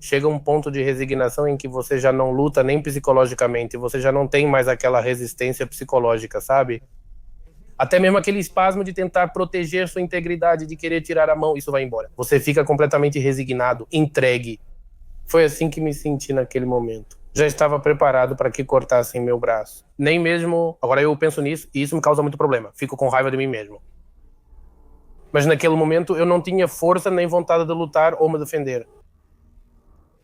chega um ponto de resignação em que você já não luta nem psicologicamente, você já não tem mais aquela resistência psicológica, sabe? Até mesmo aquele espasmo de tentar proteger sua integridade, de querer tirar a mão, isso vai embora. Você fica completamente resignado, entregue. Foi assim que me senti naquele momento. Já estava preparado para que cortassem meu braço. Nem mesmo... Agora eu penso nisso e isso me causa muito problema. Fico com raiva de mim mesmo. Mas naquele momento eu não tinha força nem vontade de lutar ou me defender.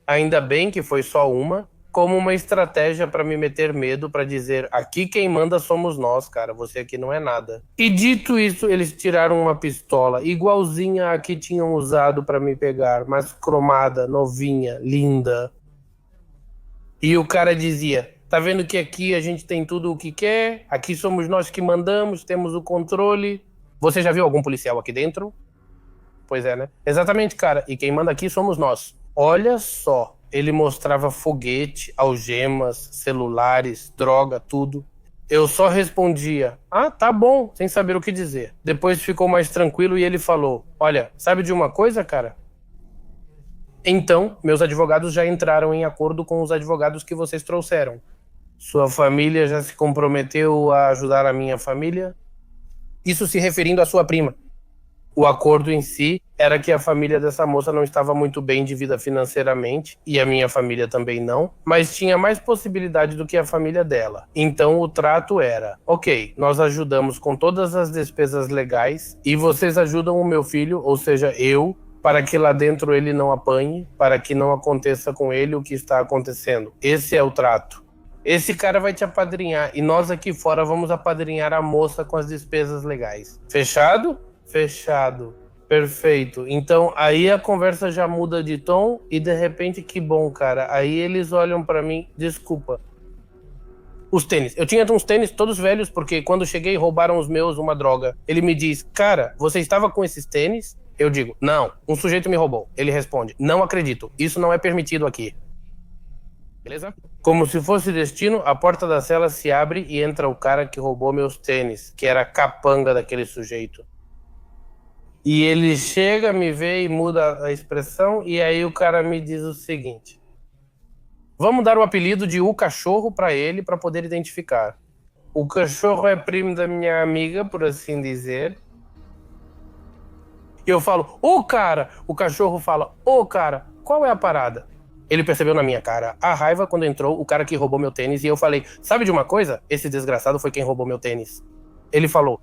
Ainda bem que foi só uma, como uma estratégia para me meter medo, para dizer, aqui quem manda somos nós, cara, você aqui não é nada. E dito isso, eles tiraram uma pistola, igualzinha a que tinham usado para me pegar, mas cromada, novinha, linda. E o cara dizia, tá vendo que aqui a gente tem tudo o que quer, aqui somos nós que mandamos, temos o controle. Você já viu algum policial aqui dentro? Pois é, né? Exatamente, cara, e quem manda aqui somos nós. Olha só. Ele mostrava foguete, algemas, celulares, droga, tudo. Eu só respondia, tá bom, sem saber o que dizer. Depois ficou mais tranquilo e ele falou, olha, sabe de uma coisa, cara? Então, meus advogados já entraram em acordo com os advogados que vocês trouxeram. Sua família já se comprometeu a ajudar a minha família? Isso se referindo à sua prima. O acordo em si era que a família dessa moça não estava muito bem de vida financeiramente, e a minha família também não, mas tinha mais possibilidade do que a família dela. Então o trato era, ok, nós ajudamos com todas as despesas legais, e vocês ajudam o meu filho, ou seja, eu, para que lá dentro ele não apanhe, para que não aconteça com ele o que está acontecendo. Esse é o trato. Esse cara vai te apadrinhar, e nós aqui fora vamos apadrinhar a moça com as despesas legais. Fechado? Fechado. Perfeito. Então, aí a conversa já muda de tom e de repente, que bom, cara. Aí eles olham pra mim, desculpa. Os tênis. Eu tinha uns tênis todos velhos porque quando cheguei roubaram os meus, uma droga. Ele me diz, cara, você estava com esses tênis? Eu digo, não, um sujeito me roubou. Ele responde, não acredito, isso não é permitido aqui. Beleza? Como se fosse destino, a porta da cela se abre e entra o cara que roubou meus tênis, que era a capanga daquele sujeito. E ele chega, me vê e muda a expressão, e aí o cara me diz o seguinte, vamos dar o apelido de O Cachorro para ele, para poder identificar. O cachorro é primo da minha amiga, por assim dizer. E eu falo, cara! O cachorro fala, cara, qual é a parada? Ele percebeu na minha cara a raiva quando entrou o cara que roubou meu tênis, e eu falei, sabe de uma coisa? Esse desgraçado foi quem roubou meu tênis. Ele falou,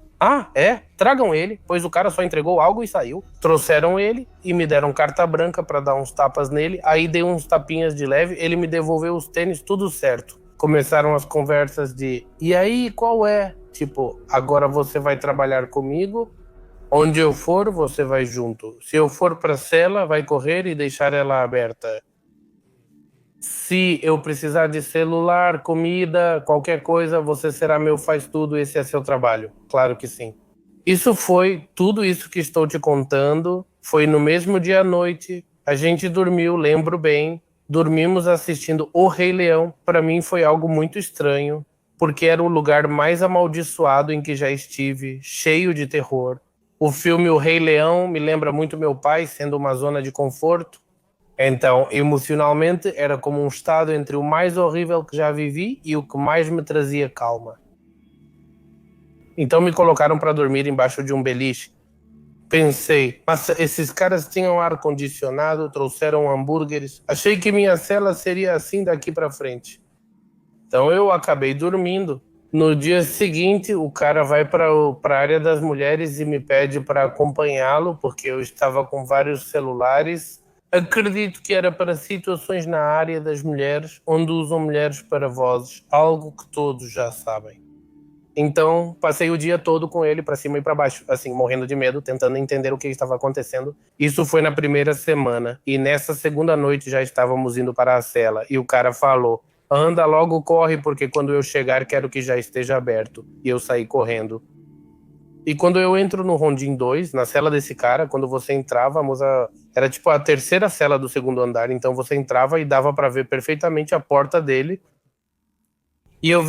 é? Tragam ele, pois o cara só entregou algo e saiu. Trouxeram ele e me deram carta branca pra dar uns tapas nele, aí dei uns tapinhas de leve, ele me devolveu os tênis, tudo certo. Começaram as conversas de, e aí, qual é? Tipo, agora você vai trabalhar comigo, onde eu for, você vai junto. Se eu for pra cela, vai correr e deixar ela aberta. Se eu precisar de celular, comida, qualquer coisa, você será meu faz-tudo, esse é seu trabalho. Claro que sim. Tudo isso que estou te contando, foi no mesmo dia à noite, a gente dormiu, lembro bem, dormimos assistindo O Rei Leão. Para mim foi algo muito estranho, porque era o lugar mais amaldiçoado em que já estive, cheio de terror. O filme O Rei Leão me lembra muito meu pai, sendo uma zona de conforto. Então, emocionalmente, era como um estado entre o mais horrível que já vivi e o que mais me trazia calma. Então me colocaram para dormir embaixo de um beliche. Pensei, mas esses caras tinham ar-condicionado, trouxeram hambúrgueres. Achei que minha cela seria assim daqui para frente. Então eu acabei dormindo. No dia seguinte, o cara vai para a área das mulheres e me pede para acompanhá-lo, porque eu estava com vários celulares. Acredito que era para situações na área das mulheres, onde usam mulheres para vozes, algo que todos já sabem. Então, passei o dia todo com ele para cima e para baixo, assim, morrendo de medo, tentando entender o que estava acontecendo. Isso foi na primeira semana, e nessa segunda noite já estávamos indo para a cela, e o cara falou, anda logo, corre, porque quando eu chegar quero que já esteja aberto. E eu saí correndo. E quando eu entro no Rondim 2, na cela desse cara, quando você entrava, a moça... Era tipo a terceira cela do segundo andar, então você entrava e dava para ver perfeitamente a porta dele. E eu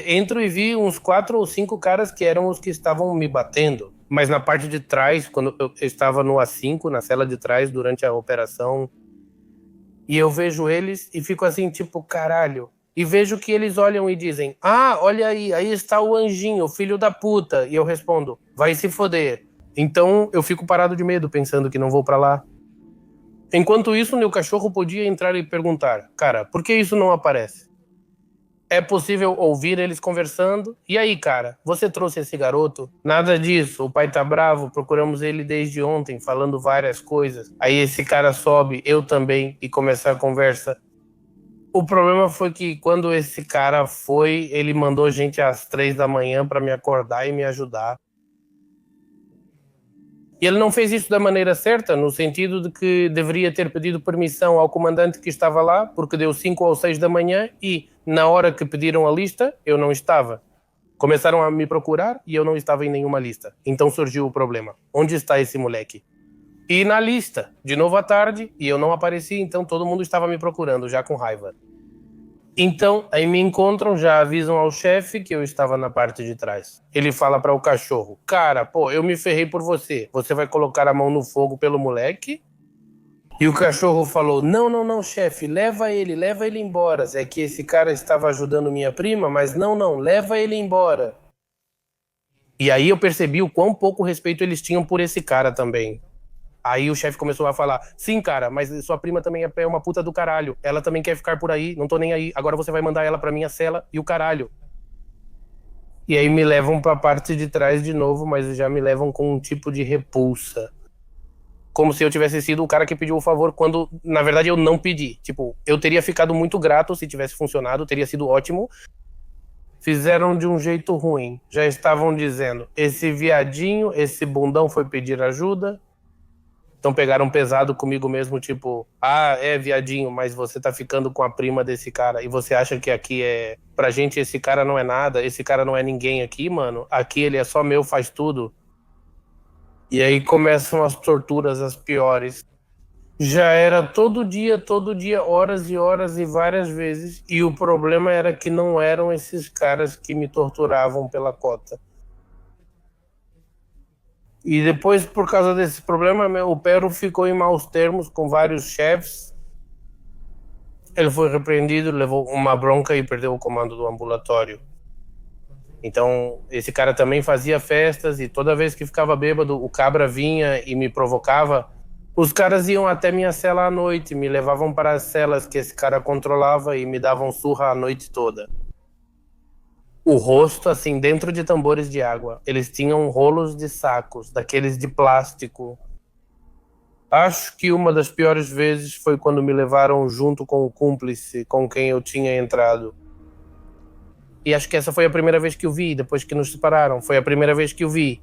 entro e vi uns 4 ou 5 caras que eram os que estavam me batendo. Mas na parte de trás, quando eu estava no A5, na cela de trás, durante a operação, E eu vejo eles e fico assim, tipo, caralho. E vejo que eles olham e dizem, ah, olha aí está o anjinho, filho da puta. E eu respondo, vai se foder. Então eu fico parado de medo, pensando que não vou pra lá. Enquanto isso, meu cachorro podia entrar e perguntar, cara, por que isso não aparece? É possível ouvir eles conversando. E aí, cara, você trouxe esse garoto? Nada disso, o pai tá bravo, procuramos ele desde ontem, falando várias coisas. Aí esse cara sobe, eu também, e começa a conversa. O problema foi que quando esse cara foi, ele mandou gente às 3 da manhã pra me acordar e me ajudar. E ele não fez isso da maneira certa, no sentido de que deveria ter pedido permissão ao comandante que estava lá, porque deu 5 ou 6 da manhã e, na hora que pediram a lista, eu não estava. Começaram a me procurar e eu não estava em nenhuma lista. Então surgiu o problema. Onde está esse moleque? E na lista, de novo à tarde, e eu não apareci, então todo mundo estava me procurando, já com raiva. Então, aí me encontram, já avisam ao chefe que eu estava na parte de trás. Ele fala para o cachorro, cara, pô, eu me ferrei por você. Você vai colocar a mão no fogo pelo moleque? E o cachorro falou, não, chefe, leva ele embora. É que esse cara estava ajudando minha prima, mas não, leva ele embora. E aí eu percebi o quão pouco respeito eles tinham por esse cara também. Aí o chefe começou a falar, sim, cara, mas sua prima também é uma puta do caralho. Ela também quer ficar por aí, não tô nem aí. Agora você vai mandar ela pra minha cela e o caralho. E aí me levam pra parte de trás de novo, mas já me levam com um tipo de repulsa. Como se eu tivesse sido o cara que pediu o favor, quando, na verdade, eu não pedi. Tipo, eu teria ficado muito grato se tivesse funcionado, teria sido ótimo. Fizeram de um jeito ruim. Já estavam dizendo, esse viadinho, esse bundão foi pedir ajuda. Então pegaram pesado comigo mesmo, tipo, ah, é viadinho, mas você tá ficando com a prima desse cara e você acha que aqui é... Pra gente esse cara não é nada, esse cara não é ninguém aqui, mano. Aqui ele é só meu, faz tudo. E aí começam as torturas, as piores. Já era todo dia, horas e horas e várias vezes. E o problema era que não eram esses caras que me torturavam pela cota. E depois, por causa desse problema, o Pero ficou em maus termos com vários chefes. Ele foi repreendido, levou uma bronca e perdeu o comando do ambulatório. Então, esse cara também fazia festas e toda vez que ficava bêbado, o cabra vinha e me provocava. Os caras iam até minha cela à noite, me levavam para as celas que esse cara controlava e me davam surra a noite toda. O rosto, assim, dentro de tambores de água. Eles tinham rolos de sacos, daqueles de plástico. Acho que uma das piores vezes foi quando me levaram junto com o cúmplice com quem eu tinha entrado. E acho que essa foi a primeira vez que eu vi, depois que nos separaram. Foi a primeira vez que eu vi.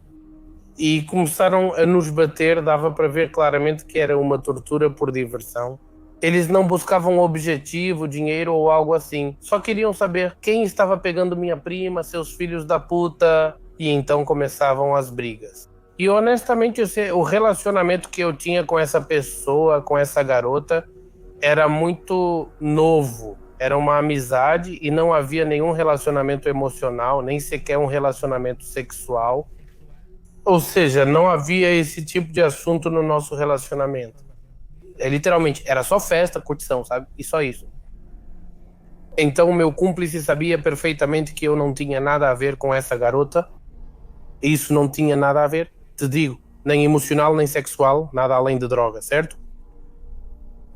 E começaram a nos bater, dava para ver claramente que era uma tortura por diversão. Eles não buscavam objetivo, dinheiro ou algo assim. Só queriam saber quem estava pegando minha prima, seus filhos da puta. E então começavam as brigas. E honestamente, o relacionamento que eu tinha com essa pessoa, com essa garota, era muito novo. Era uma amizade e não havia nenhum relacionamento emocional, nem sequer um relacionamento sexual. Ou seja, não havia esse tipo de assunto no nosso relacionamento. Literalmente, era só festa, curtição, sabe? E só isso. Então o meu cúmplice sabia perfeitamente que eu não tinha nada a ver com essa garota. Isso não tinha nada a ver, te digo, nem emocional, nem sexual, nada além de droga, certo?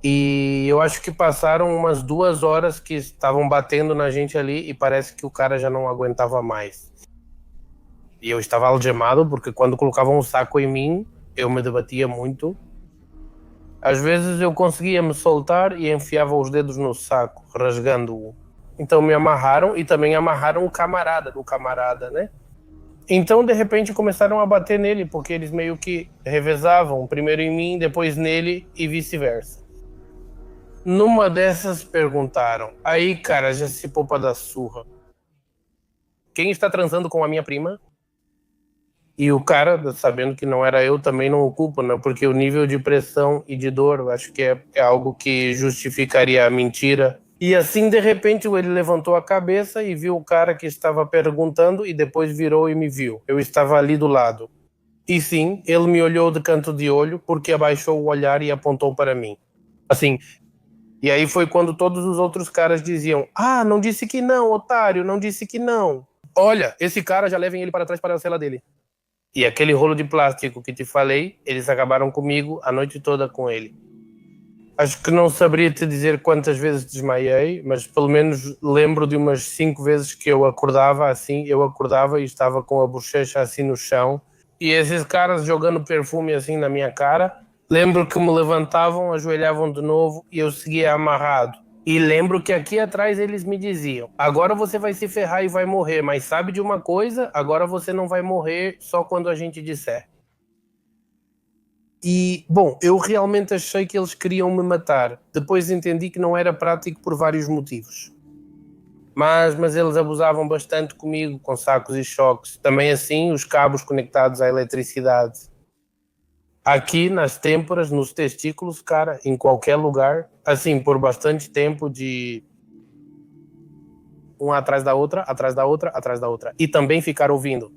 E eu acho que passaram umas 2 horas que estavam batendo na gente ali e parece que o cara já não aguentava mais. E eu estava algemado porque quando colocavam um saco em mim, eu me debatia muito. Às vezes eu conseguia me soltar e enfiava os dedos no saco, rasgando-o. Então me amarraram e também amarraram o camarada, né? Então de repente começaram a bater nele, porque eles meio que revezavam, primeiro em mim, depois nele e vice-versa. Numa dessas perguntaram, aí cara, já se poupa da surra. Quem está transando com a minha prima? E o cara, sabendo que não era eu, também não o culpa, né? Porque o nível de pressão e de dor, eu acho que é algo que justificaria a mentira. E assim, de repente, ele levantou a cabeça e viu o cara que estava perguntando e depois virou e me viu. Eu estava ali do lado. E sim, ele me olhou de canto de olho porque abaixou o olhar e apontou para mim. Assim, E aí foi quando todos os outros caras diziam: ah, não disse que não, otário, não disse que não. Olha, esse cara, já levem ele para trás para a cela dele. E aquele rolo de plástico que te falei, eles acabaram comigo a noite toda com ele. Acho que não saberia te dizer quantas vezes desmaiei, mas pelo menos lembro de umas 5 vezes que eu acordava assim, e estava com a bochecha assim no chão, e esses caras jogando perfume assim na minha cara. Lembro que me levantavam, ajoelhavam de novo e eu seguia amarrado. E lembro que aqui atrás eles me diziam: agora você vai se ferrar e vai morrer, mas sabe de uma coisa? Agora você não vai morrer só quando a gente disser. E, bom, eu realmente achei que eles queriam me matar. Depois entendi que não era prático por vários motivos. Mas eles abusavam bastante comigo, com sacos e choques. Também assim, os cabos conectados à eletricidade. Aqui nas têmporas, nos testículos, cara, em qualquer lugar, assim, por bastante tempo, de uma atrás da outra, atrás da outra, atrás da outra. E também ficar ouvindo.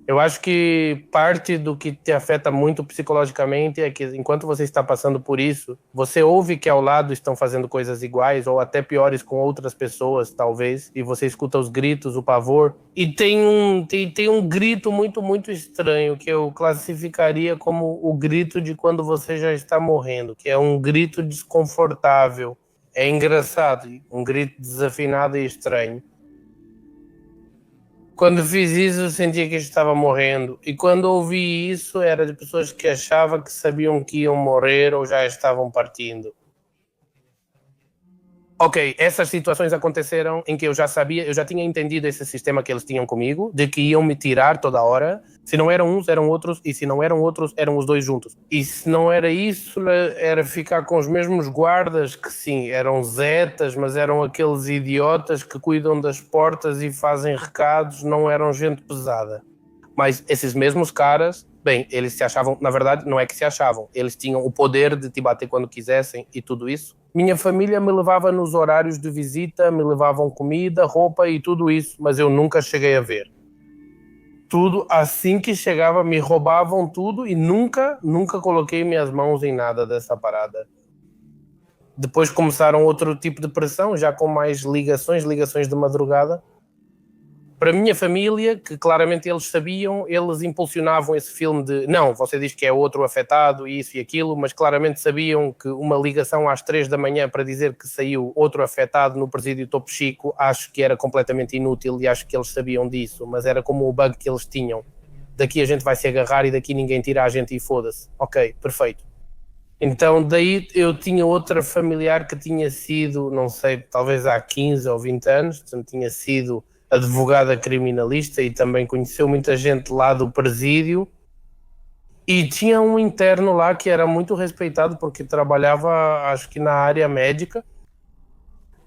Eu acho que parte do que te afeta muito psicologicamente é que enquanto você está passando por isso, você ouve que ao lado estão fazendo coisas iguais ou até piores com outras pessoas, talvez, e você escuta os gritos, o pavor. E tem um grito muito, muito estranho que eu classificaria como o grito de quando você já está morrendo, que é um grito desconfortável. É engraçado, um grito desafinado e estranho. Quando fiz isso, eu sentia que estava morrendo. E quando ouvi isso, era de pessoas que achavam que sabiam que iam morrer ou já estavam partindo. Ok, essas situações aconteceram em que eu já sabia, eu já tinha entendido esse sistema que eles tinham comigo, de que iam me tirar toda hora. Se não eram uns, eram outros, e se não eram outros, eram os dois juntos. E se não era isso, era ficar com os mesmos guardas, que sim, eram zetas, mas eram aqueles idiotas que cuidam das portas e fazem recados, não eram gente pesada. Mas esses mesmos caras, bem, eles se achavam, na verdade, não é que se achavam, eles tinham o poder de te bater quando quisessem e tudo isso. Minha família me levava nos horários de visita, me levavam comida, roupa e tudo isso, mas eu nunca cheguei a ver. Tudo, assim que chegava, me roubavam tudo e nunca coloquei minhas mãos em nada dessa parada. Depois começaram outro tipo de pressão, já com mais ligações de madrugada. Para a minha família, que claramente eles sabiam, eles impulsionavam esse filme de não, você diz que é outro afetado, isso e aquilo, mas claramente sabiam que uma ligação às 3 da manhã para dizer que saiu outro afetado no presídio Topo Chico, acho que era completamente inútil e acho que eles sabiam disso, mas era como o bug que eles tinham. Daqui a gente vai se agarrar e daqui ninguém tira a gente e foda-se. Ok, perfeito. Então daí eu tinha outra familiar que tinha sido, não sei, talvez há 15 ou 20 anos, tinha sido advogada criminalista e também conheceu muita gente lá do presídio, e tinha um interno lá que era muito respeitado porque trabalhava, acho que na área médica,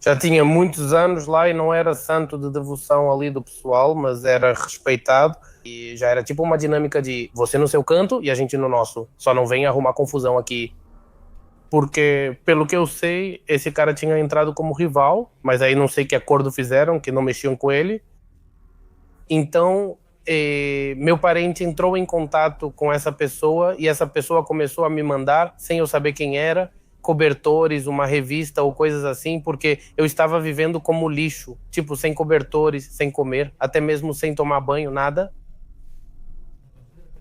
já tinha muitos anos lá e não era santo de devoção ali do pessoal, mas era respeitado e já era tipo uma dinâmica de você no seu canto e a gente no nosso, só não vem arrumar confusão aqui. Porque, pelo que eu sei, esse cara tinha entrado como rival, mas aí não sei que acordo fizeram, que não mexiam com ele. Então, meu parente entrou em contato com essa pessoa e essa pessoa começou a me mandar, sem eu saber quem era, cobertores, uma revista ou coisas assim, porque eu estava vivendo como lixo, tipo, sem cobertores, sem comer, até mesmo sem tomar banho, nada.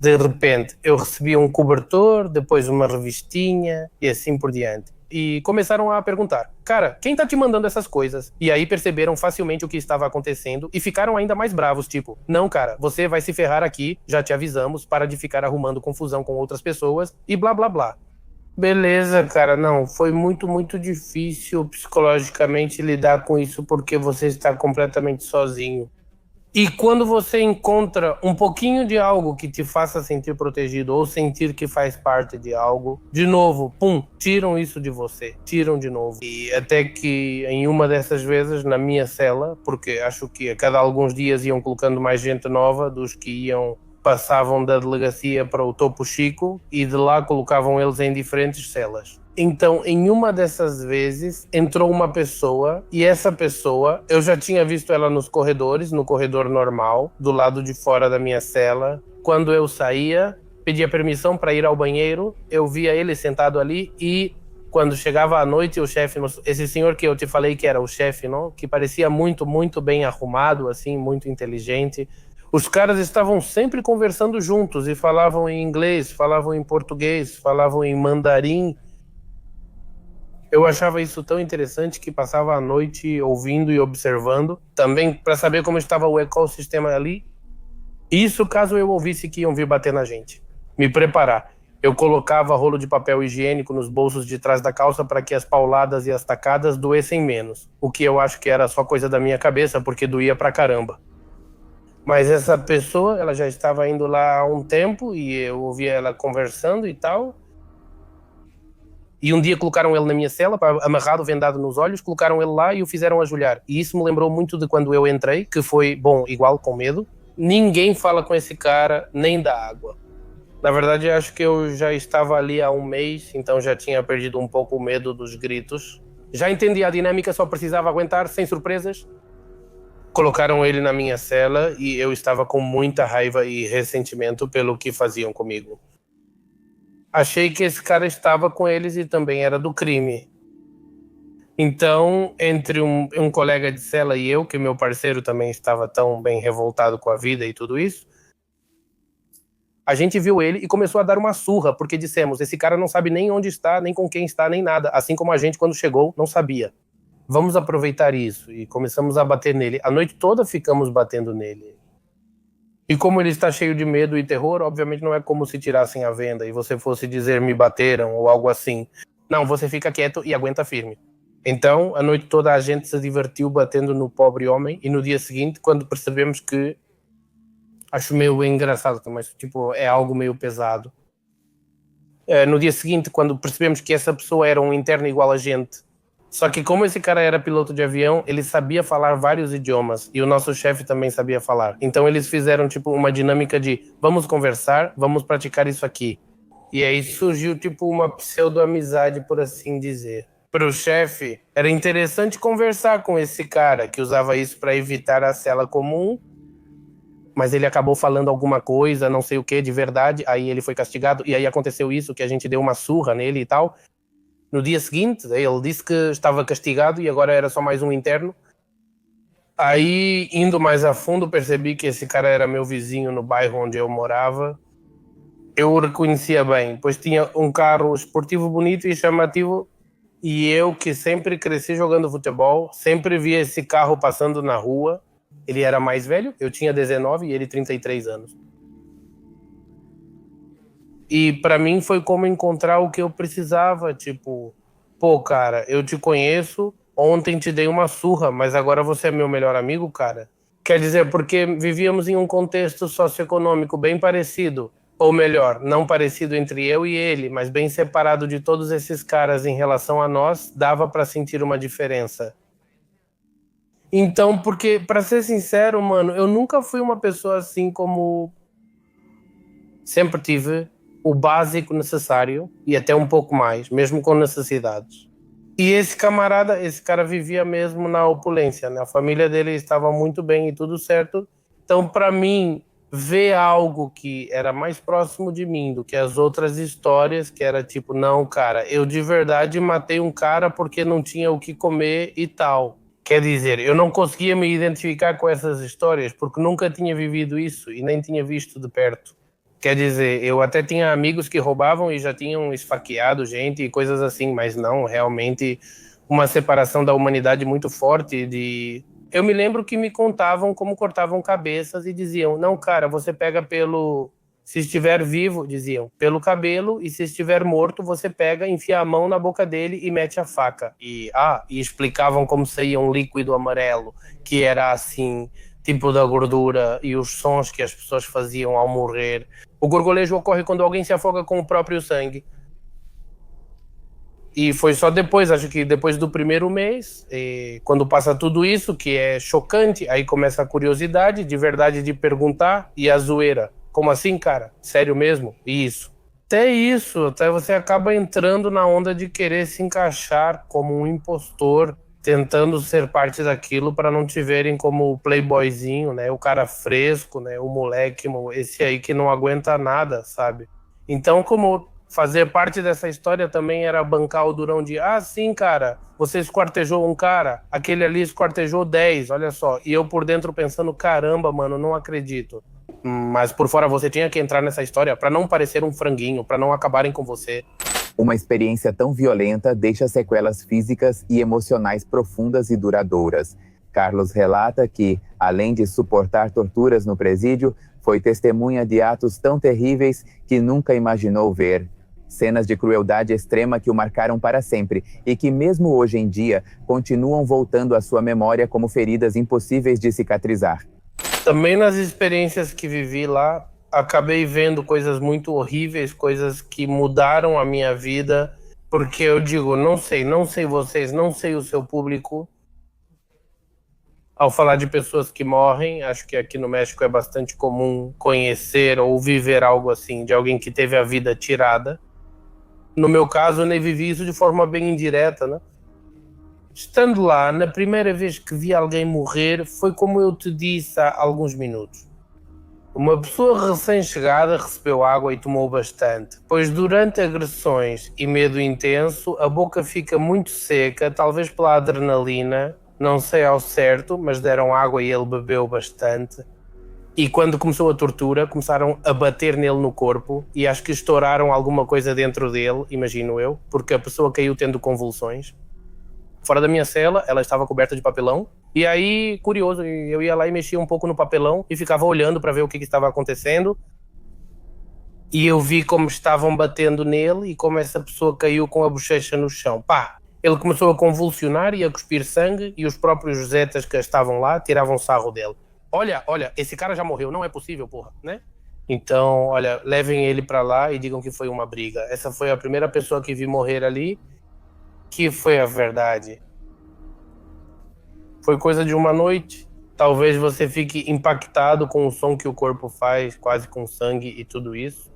De repente, eu recebi um cobertor, depois uma revistinha e assim por diante. E começaram a perguntar, cara, quem tá te mandando essas coisas? E aí perceberam facilmente o que estava acontecendo e ficaram ainda mais bravos, tipo, não, cara, você vai se ferrar aqui, já te avisamos, para de ficar arrumando confusão com outras pessoas e blá blá blá. Beleza, cara, não, foi muito, muito difícil psicologicamente lidar com isso porque você está completamente sozinho. E quando você encontra um pouquinho de algo que te faça sentir protegido ou sentir que faz parte de algo, de novo, pum, tiram isso de você, tiram de novo. E até que em uma dessas vezes, na minha cela, porque acho que a cada alguns dias iam colocando mais gente nova, dos que passavam da delegacia para o Topo Chico e de lá colocavam eles em diferentes celas. Então, em uma dessas vezes, entrou uma pessoa e essa pessoa, eu já tinha visto ela nos corredores, no corredor normal, do lado de fora da minha cela. Quando eu saía, pedia permissão para ir ao banheiro, eu via ele sentado ali e quando chegava à noite, o chefe, esse senhor que eu te falei que era o chefe, não? Que parecia muito, muito bem arrumado, assim, muito inteligente. Os caras estavam sempre conversando juntos e falavam em inglês, falavam em português, falavam em mandarim. Eu achava isso tão interessante que passava a noite ouvindo e observando, também para saber como estava o ecossistema ali. Isso caso eu ouvisse que iam vir bater na gente. Me preparar. Eu colocava rolo de papel higiênico nos bolsos de trás da calça para que as pauladas e as tacadas doessem menos. O que eu acho que era só coisa da minha cabeça, porque doía pra caramba. Mas essa pessoa, ela já estava indo lá há um tempo e eu ouvia ela conversando e tal. E um dia colocaram ele na minha cela, amarrado, vendado nos olhos, colocaram ele lá e o fizeram ajoelhar. E isso me lembrou muito de quando eu entrei, que foi, bom, igual, com medo. Ninguém fala com esse cara, nem da água. Na verdade, acho que eu já estava ali há um mês, então já tinha perdido um pouco o medo dos gritos. Já entendi a dinâmica, só precisava aguentar, sem surpresas. Colocaram ele na minha cela e eu estava com muita raiva e ressentimento pelo que faziam comigo. Achei que esse cara estava com eles e também era do crime. Então, entre um colega de cela e eu, que meu parceiro também estava tão bem revoltado com a vida e tudo isso, a gente viu ele e começou a dar uma surra, porque dissemos, esse cara não sabe nem onde está, nem com quem está, nem nada, assim como a gente, quando chegou, não sabia. Vamos aproveitar isso, e começamos a bater nele. A noite toda ficamos batendo nele. E como ele está cheio de medo e terror, obviamente não é como se tirassem a venda e você fosse dizer me bateram ou algo assim. Não, você fica quieto e aguenta firme. Então, a noite toda a gente se divertiu batendo no pobre homem e no dia seguinte, quando percebemos que acho meio engraçado, mas tipo, é algo meio pesado. No dia seguinte, quando percebemos que essa pessoa era um interno igual a gente, só que como esse cara era piloto de avião, ele sabia falar vários idiomas e o nosso chefe também sabia falar. Então eles fizeram tipo uma dinâmica de vamos conversar, vamos praticar isso aqui. E aí surgiu tipo uma pseudo-amizade, por assim dizer. Para o chefe, era interessante conversar com esse cara que usava isso para evitar a cela comum, mas ele acabou falando alguma coisa, não sei o que, de verdade, aí ele foi castigado, e aí aconteceu isso, que a gente deu uma surra nele e tal. No dia seguinte, ele disse que estava castigado e agora era só mais um interno. Aí, indo mais a fundo, percebi que esse cara era meu vizinho no bairro onde eu morava. Eu o reconhecia bem, pois tinha um carro esportivo bonito e chamativo, e eu, que sempre cresci jogando futebol, sempre via esse carro passando na rua. Ele era mais velho, eu tinha 19 e ele 33 anos. E pra mim foi como encontrar o que eu precisava, tipo, pô, cara, eu te conheço, ontem te dei uma surra, mas agora você é meu melhor amigo, cara. Quer dizer, porque vivíamos em um contexto socioeconômico bem parecido, ou melhor, não parecido entre eu e ele, mas bem separado de todos esses caras em relação a nós, dava pra sentir uma diferença. Então, porque, pra ser sincero, mano, eu nunca fui uma pessoa assim como sempre tive o básico necessário e até um pouco mais, mesmo com necessidades. E esse camarada, esse cara vivia mesmo na opulência, né? A família dele estava muito bem e tudo certo. Então, pra mim, ver algo que era mais próximo de mim do que as outras histórias, que era tipo, não, cara, eu de verdade matei um cara porque não tinha o que comer e tal. Quer dizer, eu não conseguia me identificar com essas histórias porque nunca tinha vivido isso e nem tinha visto de perto. Quer dizer, eu até tinha amigos que roubavam e já tinham esfaqueado gente e coisas assim, mas não, realmente uma separação da humanidade muito forte de... Eu me lembro que me contavam como cortavam cabeças e diziam, não, cara, você pega pelo... Se estiver vivo, diziam, pelo cabelo, e se estiver morto, você pega, enfia a mão na boca dele e mete a faca. E explicavam como saía um líquido amarelo, que era assim, tipo da gordura, e os sons que as pessoas faziam ao morrer. O gorgolejo ocorre quando alguém se afoga com o próprio sangue. E foi só depois, acho que depois do primeiro mês, quando passa tudo isso, que é chocante, aí começa a curiosidade, de verdade, de perguntar, e a zoeira. Como assim, cara? Sério mesmo? Isso. Até isso, até você acaba entrando na onda de querer se encaixar como um impostor, tentando ser parte daquilo para não te verem como o playboyzinho, né? O cara fresco, né? O moleque, esse aí que não aguenta nada, sabe? Então, como Fazer parte dessa história também era bancar o durão de sim, cara, você esquartejou um cara, aquele ali esquartejou 10, olha só. E eu por dentro pensando, caramba, mano, não acredito. Mas por fora você tinha que entrar nessa história para não parecer um franguinho, para não acabarem com você. Uma experiência tão violenta deixa sequelas físicas e emocionais profundas e duradouras. Carlos relata que, além de suportar torturas no presídio, foi testemunha de atos tão terríveis que nunca imaginou ver. Cenas de crueldade extrema que o marcaram para sempre e que, mesmo hoje em dia, continuam voltando à sua memória como feridas impossíveis de cicatrizar. Também nas experiências que vivi lá, acabei vendo coisas muito horríveis, coisas que mudaram a minha vida, porque eu digo, não sei vocês, não sei o seu público. Ao falar de pessoas que morrem, acho que aqui no México é bastante comum conhecer ou viver algo assim, de alguém que teve a vida tirada. No meu caso, eu nem vivi isso de forma bem indireta, né? Estando lá, na primeira vez que vi alguém morrer, foi como eu te disse há alguns minutos. Uma pessoa recém-chegada recebeu água e tomou bastante, pois durante agressões e medo intenso, a boca fica muito seca, talvez pela adrenalina, não sei ao certo, mas deram água e ele bebeu bastante. E quando começou a tortura, começaram a bater nele no corpo e acho que estouraram alguma coisa dentro dele, imagino eu, porque a pessoa caiu tendo convulsões. Fora da minha cela, ela estava coberta de papelão. E aí, curioso, eu ia lá e mexia um pouco no papelão e ficava olhando para ver o que estava acontecendo. E eu vi como estavam batendo nele e como essa pessoa caiu com a bochecha no chão. Pá! Ele começou a convulsionar e a cuspir sangue e os próprios zetas que estavam lá tiravam sarro dele. Olha, esse cara já morreu, não é possível, porra, né? Então, olha, levem ele para lá e digam que foi uma briga. Essa foi a primeira pessoa que vi morrer ali, que foi a verdade. Foi coisa de uma noite. Talvez você fique impactado com o som que o corpo faz, quase com sangue e tudo isso.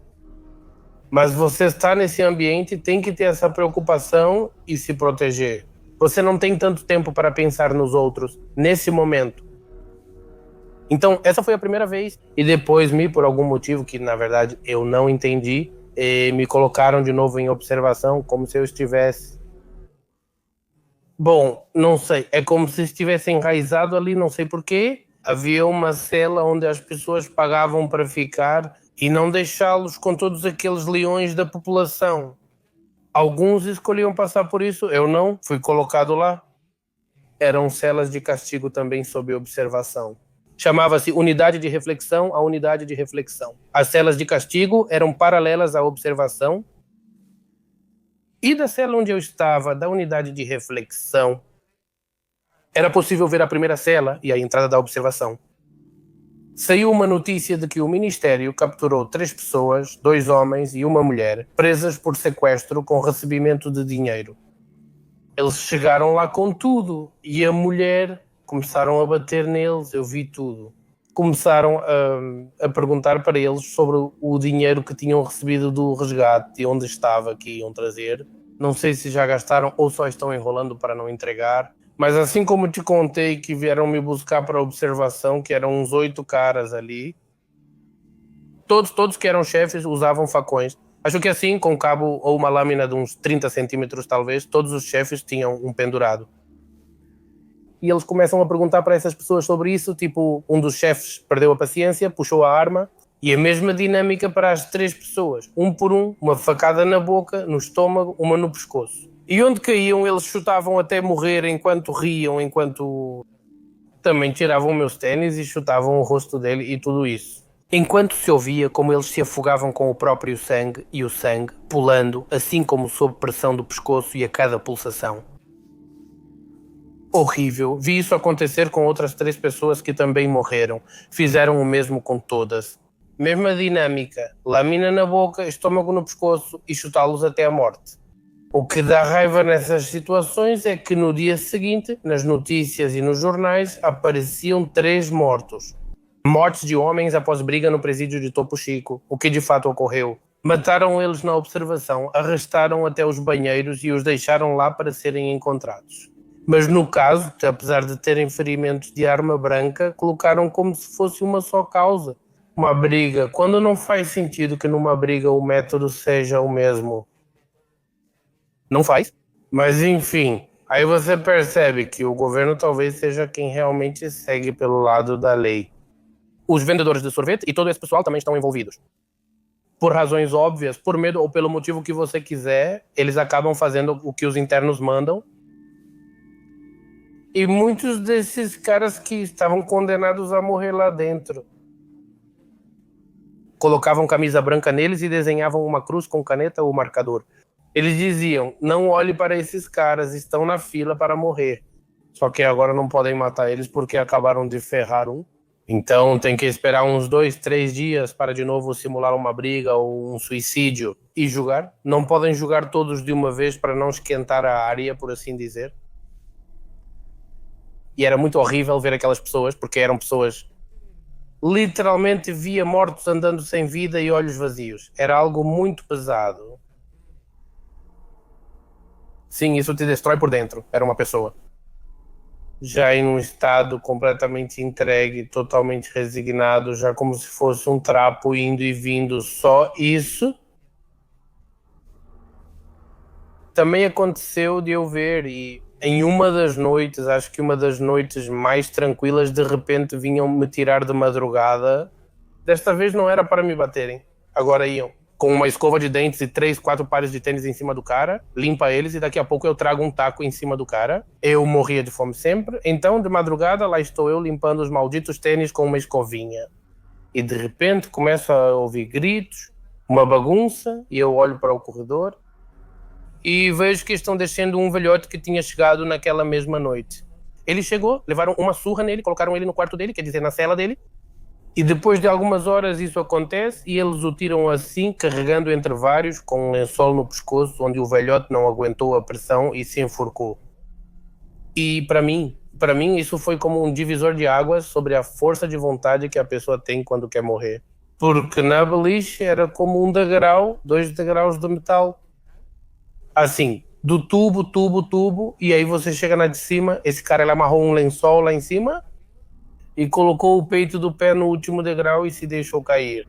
Mas você está nesse ambiente, tem que ter essa preocupação e se proteger. Você não tem tanto tempo para pensar nos outros nesse momento. Então, essa foi a primeira vez. E depois, por algum motivo que, na verdade, eu não entendi, me colocaram de novo em observação, como se eu estivesse... Bom, não sei. É como se estivesse enraizado ali, não sei porquê. Havia uma cela onde as pessoas pagavam para ficar e não deixá-los com todos aqueles leões da população. Alguns escolhiam passar por isso, eu não. Fui colocado lá. Eram celas de castigo também sob observação. Chamava-se Unidade de Reflexão, a Unidade de Reflexão. As celas de castigo eram paralelas à observação. E da cela onde eu estava, da Unidade de Reflexão, era possível ver a primeira cela e a entrada da observação. Saiu uma notícia de que o Ministério capturou 3 pessoas, 2 homens e uma mulher, presas por sequestro com recebimento de dinheiro. Eles chegaram lá com tudo e a mulher... Começaram a bater neles, eu vi tudo. Começaram a perguntar para eles sobre o dinheiro que tinham recebido do resgate e onde estava, que iam trazer. Não sei se já gastaram ou só estão enrolando para não entregar. Mas assim como te contei que vieram me buscar para observação, que eram uns 8 caras ali, todos que eram chefes usavam facões. Acho que assim, com cabo ou uma lâmina de uns 30 centímetros talvez, todos os chefes tinham um pendurado. E eles começam a perguntar para essas pessoas sobre isso, tipo, um dos chefes perdeu a paciência, puxou a arma, e a mesma dinâmica para as 3 pessoas, um por um, uma facada na boca, no estômago, uma no pescoço. E onde caíam, eles chutavam até morrer enquanto riam, enquanto também tiravam meus ténis e chutavam o rosto dele e tudo isso. Enquanto se ouvia como eles se afogavam com o próprio sangue, e o sangue, pulando, assim como sob pressão do pescoço e a cada pulsação. Horrível. Vi isso acontecer com outras 3 pessoas que também morreram. Fizeram o mesmo com todas. Mesma dinâmica. Lâmina na boca, estômago no pescoço e chutá-los até a morte. O que dá raiva nessas situações é que no dia seguinte, nas notícias e nos jornais, apareciam 3 mortos. Mortes de homens após briga no presídio de Topo Chico. O que de fato ocorreu? Mataram eles na observação, arrastaram até os banheiros e os deixaram lá para serem encontrados. Mas no caso, apesar de terem ferimentos de arma branca, colocaram como se fosse uma só causa. uma briga, quando não faz sentido que numa briga o método seja o mesmo, não faz. Mas enfim, aí você percebe que o governo talvez seja quem realmente segue pelo lado da lei. Os vendedores de sorvete e todo esse pessoal também estão envolvidos. Por razões óbvias, por medo ou pelo motivo que você quiser, eles acabam fazendo o que os internos mandam. E muitos desses caras que estavam condenados a morrer lá dentro colocavam camisa branca neles e desenhavam uma cruz com caneta ou marcador. Eles diziam, não olhe para esses caras, estão na fila para morrer. Só que agora não podem matar eles porque acabaram de ferrar um. Então tem que esperar uns 2, 3 dias para de novo simular uma briga ou um suicídio e julgar. Não podem julgar todos de uma vez para não esquentar a área, por assim dizer. E era muito horrível ver aquelas pessoas, porque eram pessoas... Literalmente via mortos andando sem vida e olhos vazios. Era algo muito pesado. Sim, isso te destrói por dentro. Era uma pessoa. Já em um estado completamente entregue, totalmente resignado, já como se fosse um trapo indo e vindo, só isso. Também aconteceu de eu ver, e em uma das noites, acho que uma das noites mais tranquilas, de repente vinham me tirar de madrugada. Desta vez não era para me baterem, agora iam com uma escova de dentes e 3, 4 pares de tênis em cima do cara, limpa eles e daqui a pouco eu trago um taco em cima do cara. Eu morria de fome sempre, então de madrugada lá estou eu limpando os malditos tênis com uma escovinha. E de repente começo a ouvir gritos, uma bagunça, e eu olho para o corredor e vejo que estão descendo um velhote que tinha chegado naquela mesma noite. Ele chegou, levaram uma surra nele, colocaram ele no quarto dele, quer dizer, na cela dele. E depois de algumas horas isso acontece e eles o tiram assim, carregando entre vários, com um lençol no pescoço, onde o velhote não aguentou a pressão e se enforcou. E para mim isso foi como um divisor de águas sobre a força de vontade que a pessoa tem quando quer morrer. Porque na beliche era como um degrau, 2 degraus de metal. Assim, do tubo, e aí você chega na de cima, esse cara ele amarrou um lençol lá em cima e colocou o peito do pé no último degrau e se deixou cair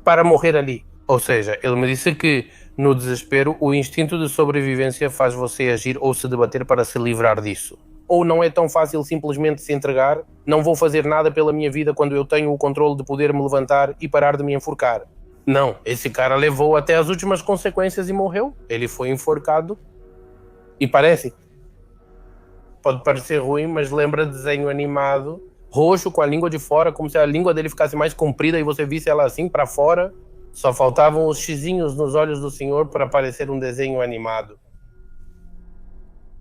para morrer ali. Ou seja, ele me disse que no desespero o instinto de sobrevivência faz você agir ou se debater para se livrar disso. Ou não é tão fácil simplesmente se entregar, não vou fazer nada pela minha vida quando eu tenho o controle de poder me levantar e parar de me enforcar. Não, esse cara levou até as últimas consequências e morreu. Ele foi enforcado e pode parecer ruim, mas lembra desenho animado, roxo com a língua de fora, como se a língua dele ficasse mais comprida e você visse ela assim para fora. Só faltavam os xizinhos nos olhos do senhor para parecer um desenho animado.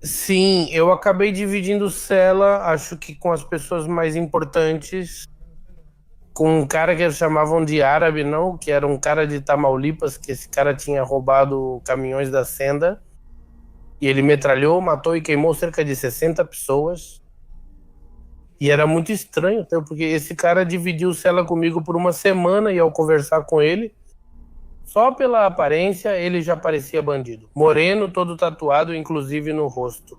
Sim, eu acabei dividindo cela, acho que com as pessoas mais importantes, com um cara que eles chamavam de árabe, não? Que era um cara de Tamaulipas, que esse cara tinha roubado caminhões da Senda. E ele metralhou, matou e queimou cerca de 60 pessoas. E era muito estranho, porque esse cara dividiu cela comigo por uma semana e ao conversar com ele, só pela aparência ele já parecia bandido. Moreno, todo tatuado, inclusive no rosto.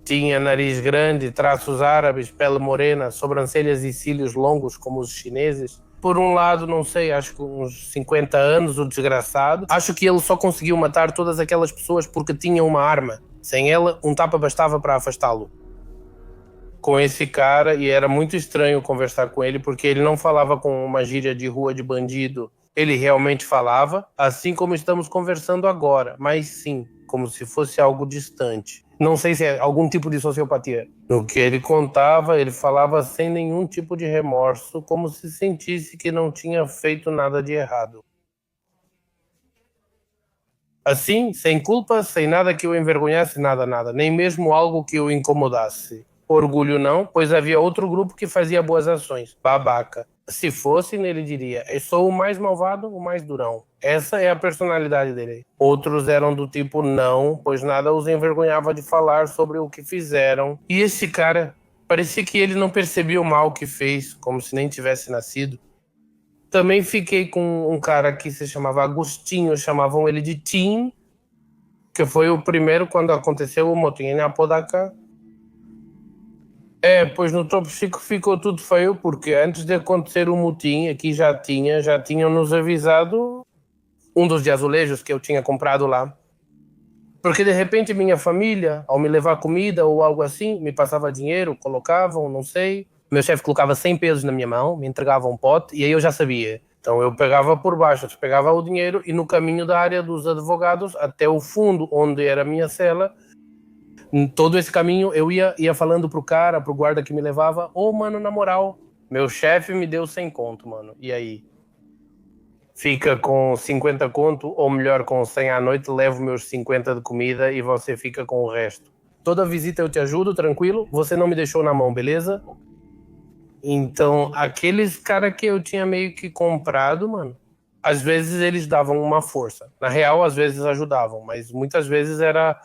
Tinha nariz grande, traços árabes, pele morena, sobrancelhas e cílios longos como os chineses. Por um lado, não sei, acho que uns 50 anos, o desgraçado. Acho que ele só conseguiu matar todas aquelas pessoas porque tinha uma arma. Sem ela, um tapa bastava para afastá-lo. Com esse cara, e era muito estranho conversar com ele porque ele não falava com uma gíria de rua de bandido. Ele realmente falava, assim como estamos conversando agora, mas sim, como se fosse algo distante. Não sei se é algum tipo de sociopatia. No que ele contava, ele falava sem nenhum tipo de remorso, como se sentisse que não tinha feito nada de errado. Assim, sem culpa, sem nada que o envergonhasse, nada, nem mesmo algo que o incomodasse. Orgulho não, pois havia outro grupo que fazia boas ações. Babaca. Se fosse, ele diria, eu sou o mais malvado, o mais durão. Essa é a personalidade dele. Outros eram do tipo não, pois nada os envergonhava de falar sobre o que fizeram. E esse cara, parecia que ele não percebia o mal que fez, como se nem tivesse nascido. Também fiquei com um cara que se chamava Agostinho, chamavam ele de Tim, que foi o primeiro quando aconteceu o motim em Apodaca. Pois no Topo Chico ficou tudo feio, porque antes de acontecer o motim, aqui já tinham-nos avisado um dos de azulejos que eu tinha comprado lá. Porque de repente minha família, ao me levar comida ou algo assim, me passava dinheiro, colocavam, não sei. Meu chefe colocava 100 pesos na minha mão, me entregava um pote e aí eu já sabia. Então eu pegava por baixo, pegava o dinheiro e no caminho da área dos advogados até o fundo, onde era a minha cela, todo esse caminho eu ia falando pro cara, pro guarda que me levava, mano, na moral, meu chefe me deu 100 conto, mano. E aí? Fica com 50 conto, ou melhor, com 100 à noite, levo meus 50 de comida e você fica com o resto. Toda visita eu te ajudo, tranquilo, você não me deixou na mão, beleza? Então, aqueles cara que eu tinha meio que comprado, mano, às vezes eles davam uma força. Na real, às vezes ajudavam, mas muitas vezes era...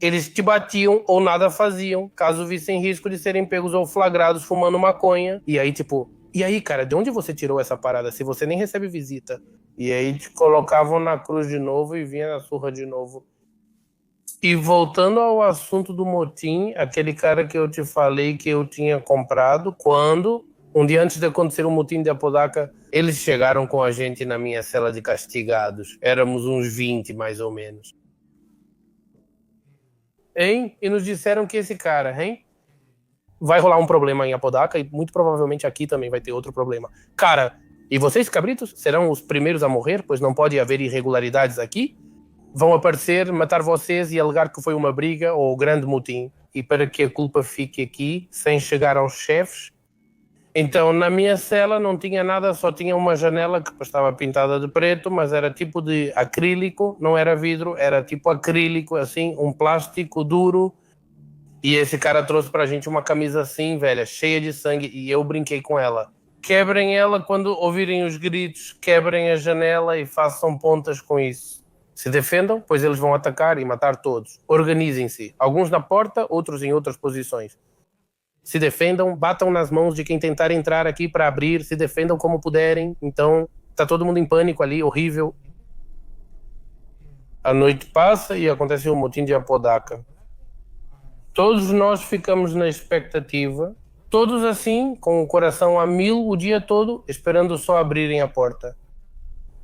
Eles te batiam ou nada faziam, caso vissem risco de serem pegos ou flagrados fumando maconha. E aí, tipo... E aí, cara, de onde você tirou essa parada se você nem recebe visita? E aí te colocavam na cruz de novo e vinha na surra de novo. E voltando ao assunto do motim, aquele cara que eu te falei que eu tinha comprado, quando, um dia antes de acontecer o motim de Apodaca, eles chegaram com a gente na minha cela de castigados. Éramos uns 20, mais ou menos. Hein? E nos disseram que esse cara, hein? Vai rolar um problema em Apodaca e muito provavelmente aqui também vai ter outro problema. Cara, e vocês, cabritos, serão os primeiros a morrer, pois não pode haver irregularidades aqui? Vão aparecer, matar vocês e alegar que foi uma briga ou grande motim. E para que a culpa fique aqui, sem chegar aos chefes. Então, na minha cela não tinha nada, só tinha uma janela que estava pintada de preto, mas era tipo de acrílico, não era vidro, era tipo acrílico, assim, um plástico duro. E esse cara trouxe pra gente uma camisa assim, velha, cheia de sangue, e eu brinquei com ela. Quebrem ela quando ouvirem os gritos, quebrem a janela e façam pontas com isso. Se defendam, pois eles vão atacar e matar todos. Organizem-se, alguns na porta, outros em outras posições. Se defendam, batam nas mãos de quem tentar entrar aqui para abrir, se defendam como puderem. Então, tá todo mundo em pânico ali, horrível. A noite passa e acontece o motim de Apodaca. Todos nós ficamos na expectativa, todos assim, com o coração a mil o dia todo, esperando só abrirem a porta.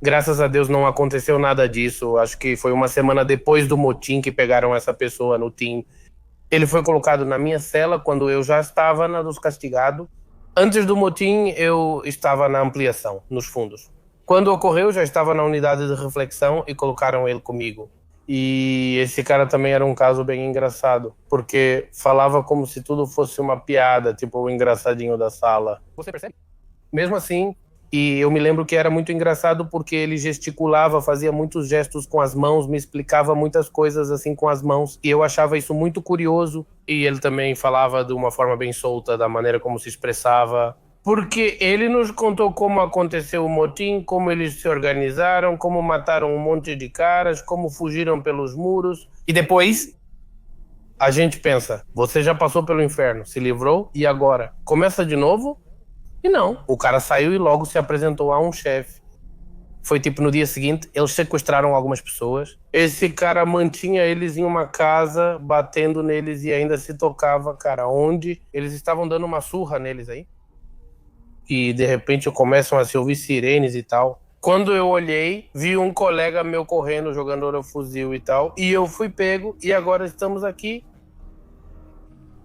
Graças a Deus não aconteceu nada disso. Acho que foi uma semana depois do motim que pegaram essa pessoa no team. Ele foi colocado na minha cela quando eu já estava na dos castigados. Antes do motim, eu estava na ampliação, nos fundos. Quando ocorreu, já estava na unidade de reflexão e colocaram ele comigo. E esse cara também era um caso bem engraçado, porque falava como se tudo fosse uma piada, tipo o engraçadinho da sala. Você percebe? Mesmo assim, e eu me lembro que era muito engraçado porque ele gesticulava, fazia muitos gestos com as mãos, me explicava muitas coisas assim com as mãos, e eu achava isso muito curioso. E ele também falava de uma forma bem solta, da maneira como se expressava. Porque ele nos contou como aconteceu o motim, como eles se organizaram, como mataram um monte de caras, como fugiram pelos muros. E depois a gente pensa, você já passou pelo inferno, se livrou e agora começa de novo? E não, o cara saiu e logo se apresentou a um chefe. Foi tipo no dia seguinte, eles sequestraram algumas pessoas. Esse cara mantinha eles em uma casa, batendo neles e ainda se tocava, cara, onde eles estavam dando uma surra neles aí. E de repente começam a se ouvir sirenes e tal. Quando eu olhei, vi um colega meu correndo, jogando aerofuzil e tal, e eu fui pego e agora estamos aqui.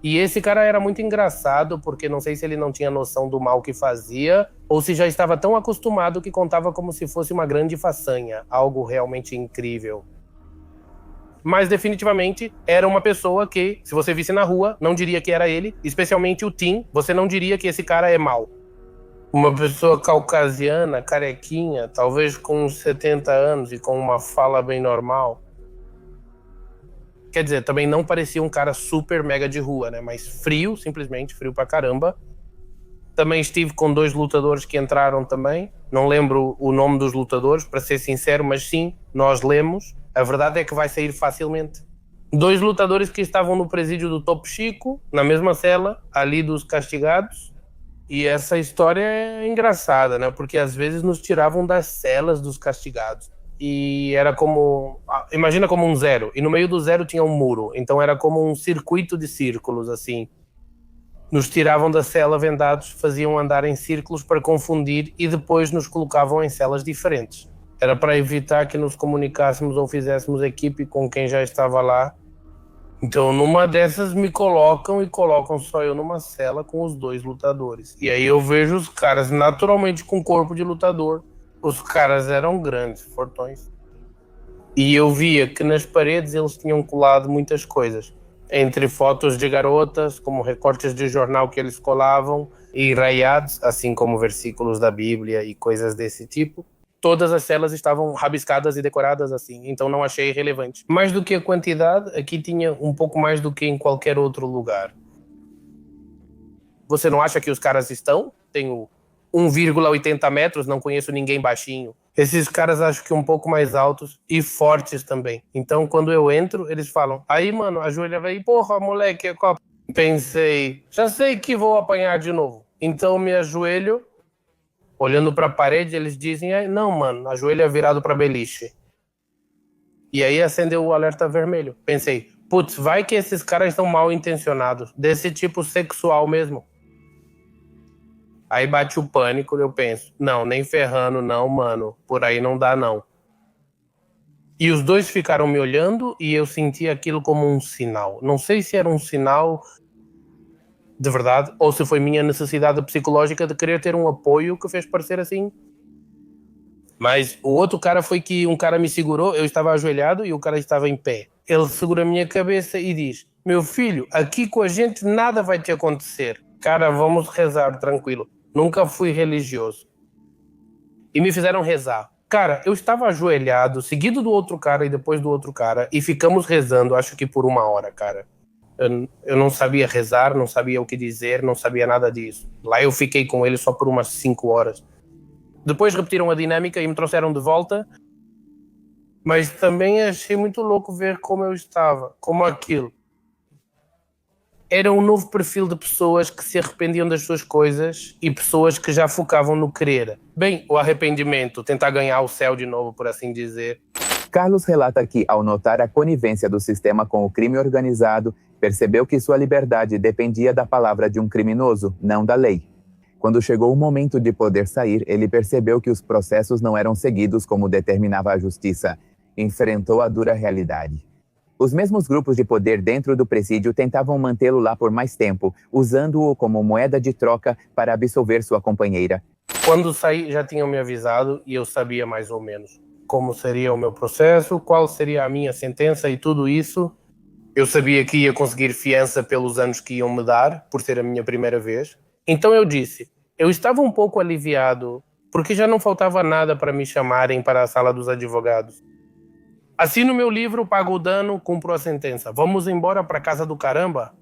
E esse cara era muito engraçado, porque não sei se ele não tinha noção do mal que fazia, ou se já estava tão acostumado que contava como se fosse uma grande façanha, algo realmente incrível. Mas definitivamente era uma pessoa que, se você visse na rua, não diria que era ele, especialmente o Tim, você não diria que esse cara é mau. Uma pessoa caucasiana, carequinha, talvez com uns 70 anos e com uma fala bem normal. Quer dizer, também não parecia um cara super mega de rua, né? Mas frio, simplesmente frio pra caramba. Também estive com 2 lutadores que entraram também. Não lembro o nome dos lutadores, para ser sincero, mas sim, nós lemos. A verdade é que vai sair facilmente. 2 lutadores que estavam no presídio do Topo Chico, na mesma cela, ali dos castigados. E essa história é engraçada, né? Porque às vezes nos tiravam das celas dos castigados. E era como... Imagina como um zero. E no meio do zero tinha um muro. Então era como um circuito de círculos, assim. Nos tiravam da cela vendados, faziam andar em círculos para confundir e depois nos colocavam em celas diferentes. Era para evitar que nos comunicássemos ou fizéssemos equipe com quem já estava lá. Então, numa dessas, me colocam só eu numa cela com os 2 lutadores. E aí eu vejo os caras naturalmente com corpo de lutador. Os caras eram grandes, fortões. E eu via que nas paredes eles tinham colado muitas coisas. Entre fotos de garotas, como recortes de jornal que eles colavam, e raiados, assim como versículos da Bíblia e coisas desse tipo. Todas as celas estavam rabiscadas e decoradas assim, então não achei relevante. Mais do que a quantidade, aqui tinha um pouco mais do que em qualquer outro lugar. Você não acha que os caras estão? Tenho 1,80 metros, não conheço ninguém baixinho. Esses caras acho que um pouco mais altos e fortes também. Então quando eu entro, eles falam, aí mano, ajoelha aí, porra moleque, é copa. Pensei, já sei que vou apanhar de novo. Então me ajoelho, olhando para a parede, eles dizem, não, mano, ajoelha virado para beliche. E aí acendeu o alerta vermelho. Pensei, putz, vai que esses caras estão mal intencionados, desse tipo sexual mesmo. Aí bate o pânico e eu penso, não, nem ferrando, não, mano, por aí não dá, não. E os 2 ficaram me olhando e eu senti aquilo como um sinal. Não sei se era um sinal de verdade, ou se foi minha necessidade psicológica de querer ter um apoio que fez parecer assim. Mas o outro cara foi que um cara me segurou, eu estava ajoelhado e o cara estava em pé. Ele segura a minha cabeça e diz, meu filho, aqui com a gente nada vai te acontecer. Cara, vamos rezar, tranquilo. Nunca fui religioso. E me fizeram rezar. Cara, eu estava ajoelhado, seguido do outro cara e depois do outro cara, e ficamos rezando, acho que por 1 hora, cara. Eu não sabia rezar, não sabia o que dizer, não sabia nada disso. Lá eu fiquei com ele só por umas 5 horas. Depois repetiram a dinâmica e me trouxeram de volta, mas também achei muito louco ver como eu estava, como aquilo. Era um novo perfil de pessoas que se arrependiam das suas coisas e pessoas que já focavam no querer. Bem, o arrependimento, tentar ganhar o céu de novo, por assim dizer. Carlos relata que, ao notar a conivência do sistema com o crime organizado, percebeu que sua liberdade dependia da palavra de um criminoso, não da lei. Quando chegou o momento de poder sair, ele percebeu que os processos não eram seguidos como determinava a justiça. Enfrentou a dura realidade. Os mesmos grupos de poder dentro do presídio tentavam mantê-lo lá por mais tempo, usando-o como moeda de troca para absolver sua companheira. Quando saí, já tinham me avisado e eu sabia mais ou menos como seria o meu processo, qual seria a minha sentença e tudo isso. Eu sabia que ia conseguir fiança pelos anos que iam me dar, por ser a minha primeira vez. Então eu disse, eu estava um pouco aliviado, porque já não faltava nada para me chamarem para a sala dos advogados. Assino meu livro, pago o dano, cumpro a sentença. Vamos embora para casa do caramba?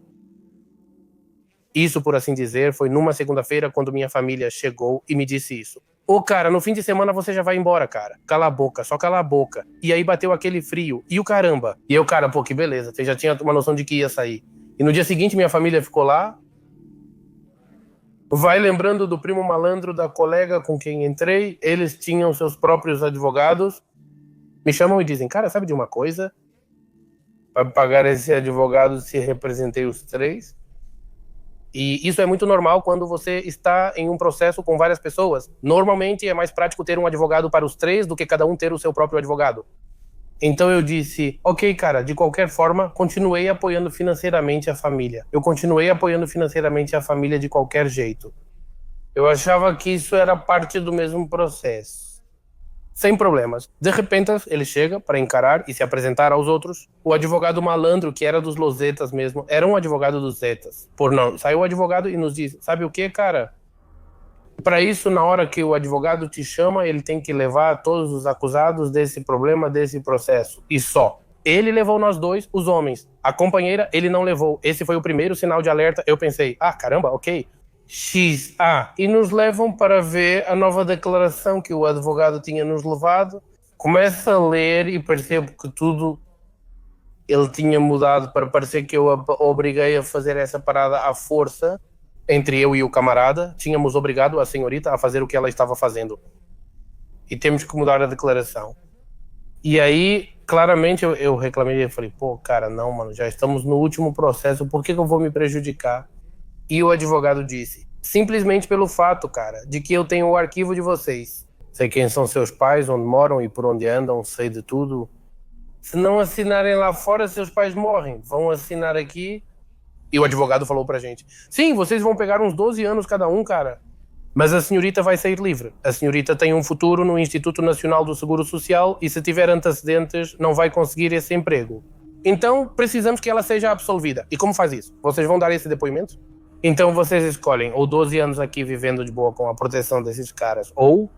Isso, por assim dizer, foi numa segunda-feira quando minha família chegou e me disse isso. Ô, cara, no fim de semana você já vai embora, cara. Cala a boca, só cala a boca. E aí bateu aquele frio. E o caramba? E eu, cara, pô, que beleza. Você já tinha uma noção de que ia sair. E no dia seguinte minha família ficou lá. Vai lembrando do primo malandro da colega com quem entrei. Eles tinham seus próprios advogados. Me chamam e dizem, cara, sabe de uma coisa? Para pagar esse advogado se representei os 3. E isso é muito normal quando você está em um processo com várias pessoas. Normalmente é mais prático ter um advogado para os 3 do que cada um ter o seu próprio advogado. Então eu disse, ok, cara, de qualquer forma, continuei apoiando financeiramente a família. Eu continuei apoiando financeiramente a família de qualquer jeito. Eu achava que isso era parte do mesmo processo. Sem problemas. De repente, ele chega para encarar e se apresentar aos outros. O advogado malandro, que era dos Losetas mesmo, era um advogado dos Zetas. Por não, saiu o advogado e nos diz, sabe o que, cara? Para isso, na hora que o advogado te chama, ele tem que levar todos os acusados desse problema, desse processo. E só. Ele levou nós 2, os homens. A companheira, ele não levou. Esse foi o primeiro sinal de alerta. Eu pensei, caramba, ok. E nos levam para ver a nova declaração que o advogado tinha nos levado. Começo a ler e percebo que tudo ele tinha mudado para parecer que eu obriguei a fazer essa parada à força entre eu e o camarada. Tínhamos obrigado a senhorita a fazer o que ela estava fazendo. E temos que mudar a declaração. E aí, claramente, eu reclamei e falei, pô, cara, não, mano, já estamos no último processo, por que eu vou me prejudicar? E o advogado disse: simplesmente pelo fato, cara, de que eu tenho o arquivo de vocês. Sei quem são seus pais, onde moram e por onde andam, sei de tudo. Se não assinarem lá fora, seus pais morrem. Vão assinar aqui. E o advogado falou pra gente: sim, vocês vão pegar uns 12 anos cada um, cara. Mas a senhorita vai sair livre. A senhorita tem um futuro no Instituto Nacional do Seguro Social e se tiver antecedentes não vai conseguir esse emprego. Então precisamos que ela seja absolvida. E como faz isso? Vocês vão dar esse depoimento? Então vocês escolhem ou 12 anos aqui vivendo de boa com a proteção desses caras, ou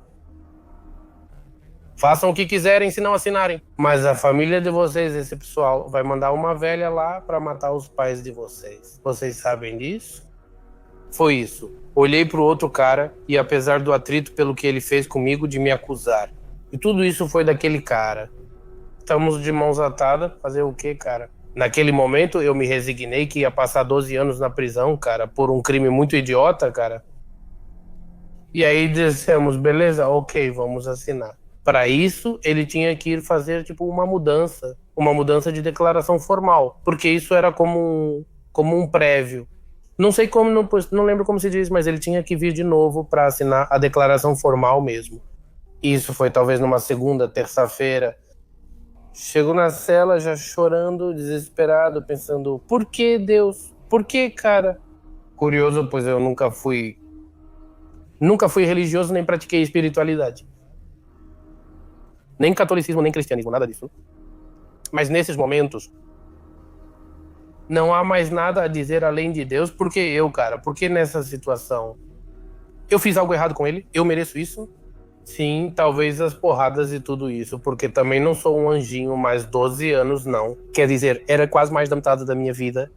façam o que quiserem se não assinarem. Mas a família de vocês, esse pessoal, vai mandar uma velha lá para matar os pais de vocês. Vocês sabem disso? Foi isso. Olhei pro outro cara e apesar do atrito pelo que ele fez comigo de me acusar. E tudo isso foi daquele cara. Estamos de mãos atadas, fazer o quê, cara? Naquele momento eu me resignei que ia passar 12 anos na prisão, cara, por um crime muito idiota, cara. E aí dissemos, beleza, ok, vamos assinar. Para isso, ele tinha que ir fazer tipo uma mudança de declaração formal, porque isso era como um prévio. Não sei como, não lembro como se diz, mas ele tinha que vir de novo para assinar a declaração formal mesmo. Isso foi talvez numa segunda, terça-feira. Chego na cela já chorando, desesperado, pensando: por que Deus? Por que, cara? Curioso, pois eu nunca fui religioso nem pratiquei espiritualidade. Nem catolicismo, nem cristianismo, nada disso. Mas nesses momentos não há mais nada a dizer além de Deus. Porque eu, cara? Porque nessa situação eu fiz algo errado com ele? Eu mereço isso? Sim, talvez as porradas e tudo isso, porque também não sou um anjinho, mais 12 anos não. Quer dizer, era quase mais da metade da minha vida.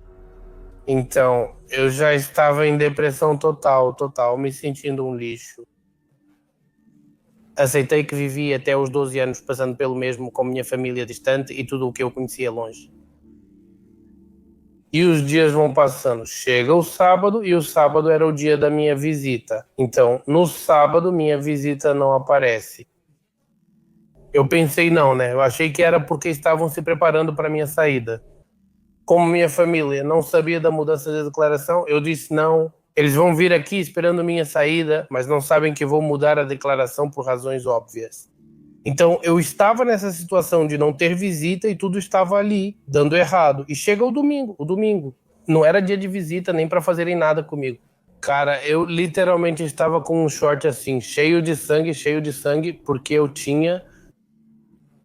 Então, eu já estava em depressão total, me sentindo um lixo. Aceitei que vivi até os 12 anos passando pelo mesmo com minha família distante e tudo o que eu conhecia longe. E os dias vão passando. Chega o sábado e o sábado era o dia da minha visita. Então, no sábado, minha visita não aparece. Eu pensei não, né? Eu achei que era porque estavam se preparando para a minha saída. Como minha família não sabia da mudança de declaração, eu disse não. Eles vão vir aqui esperando minha saída, mas não sabem que vou mudar a declaração por razões óbvias. Então, eu estava nessa situação de não ter visita e tudo estava ali, dando errado. E chega o domingo. Não era dia de visita nem para fazerem nada comigo. Cara, eu literalmente estava com um short assim, cheio de sangue, porque eu tinha...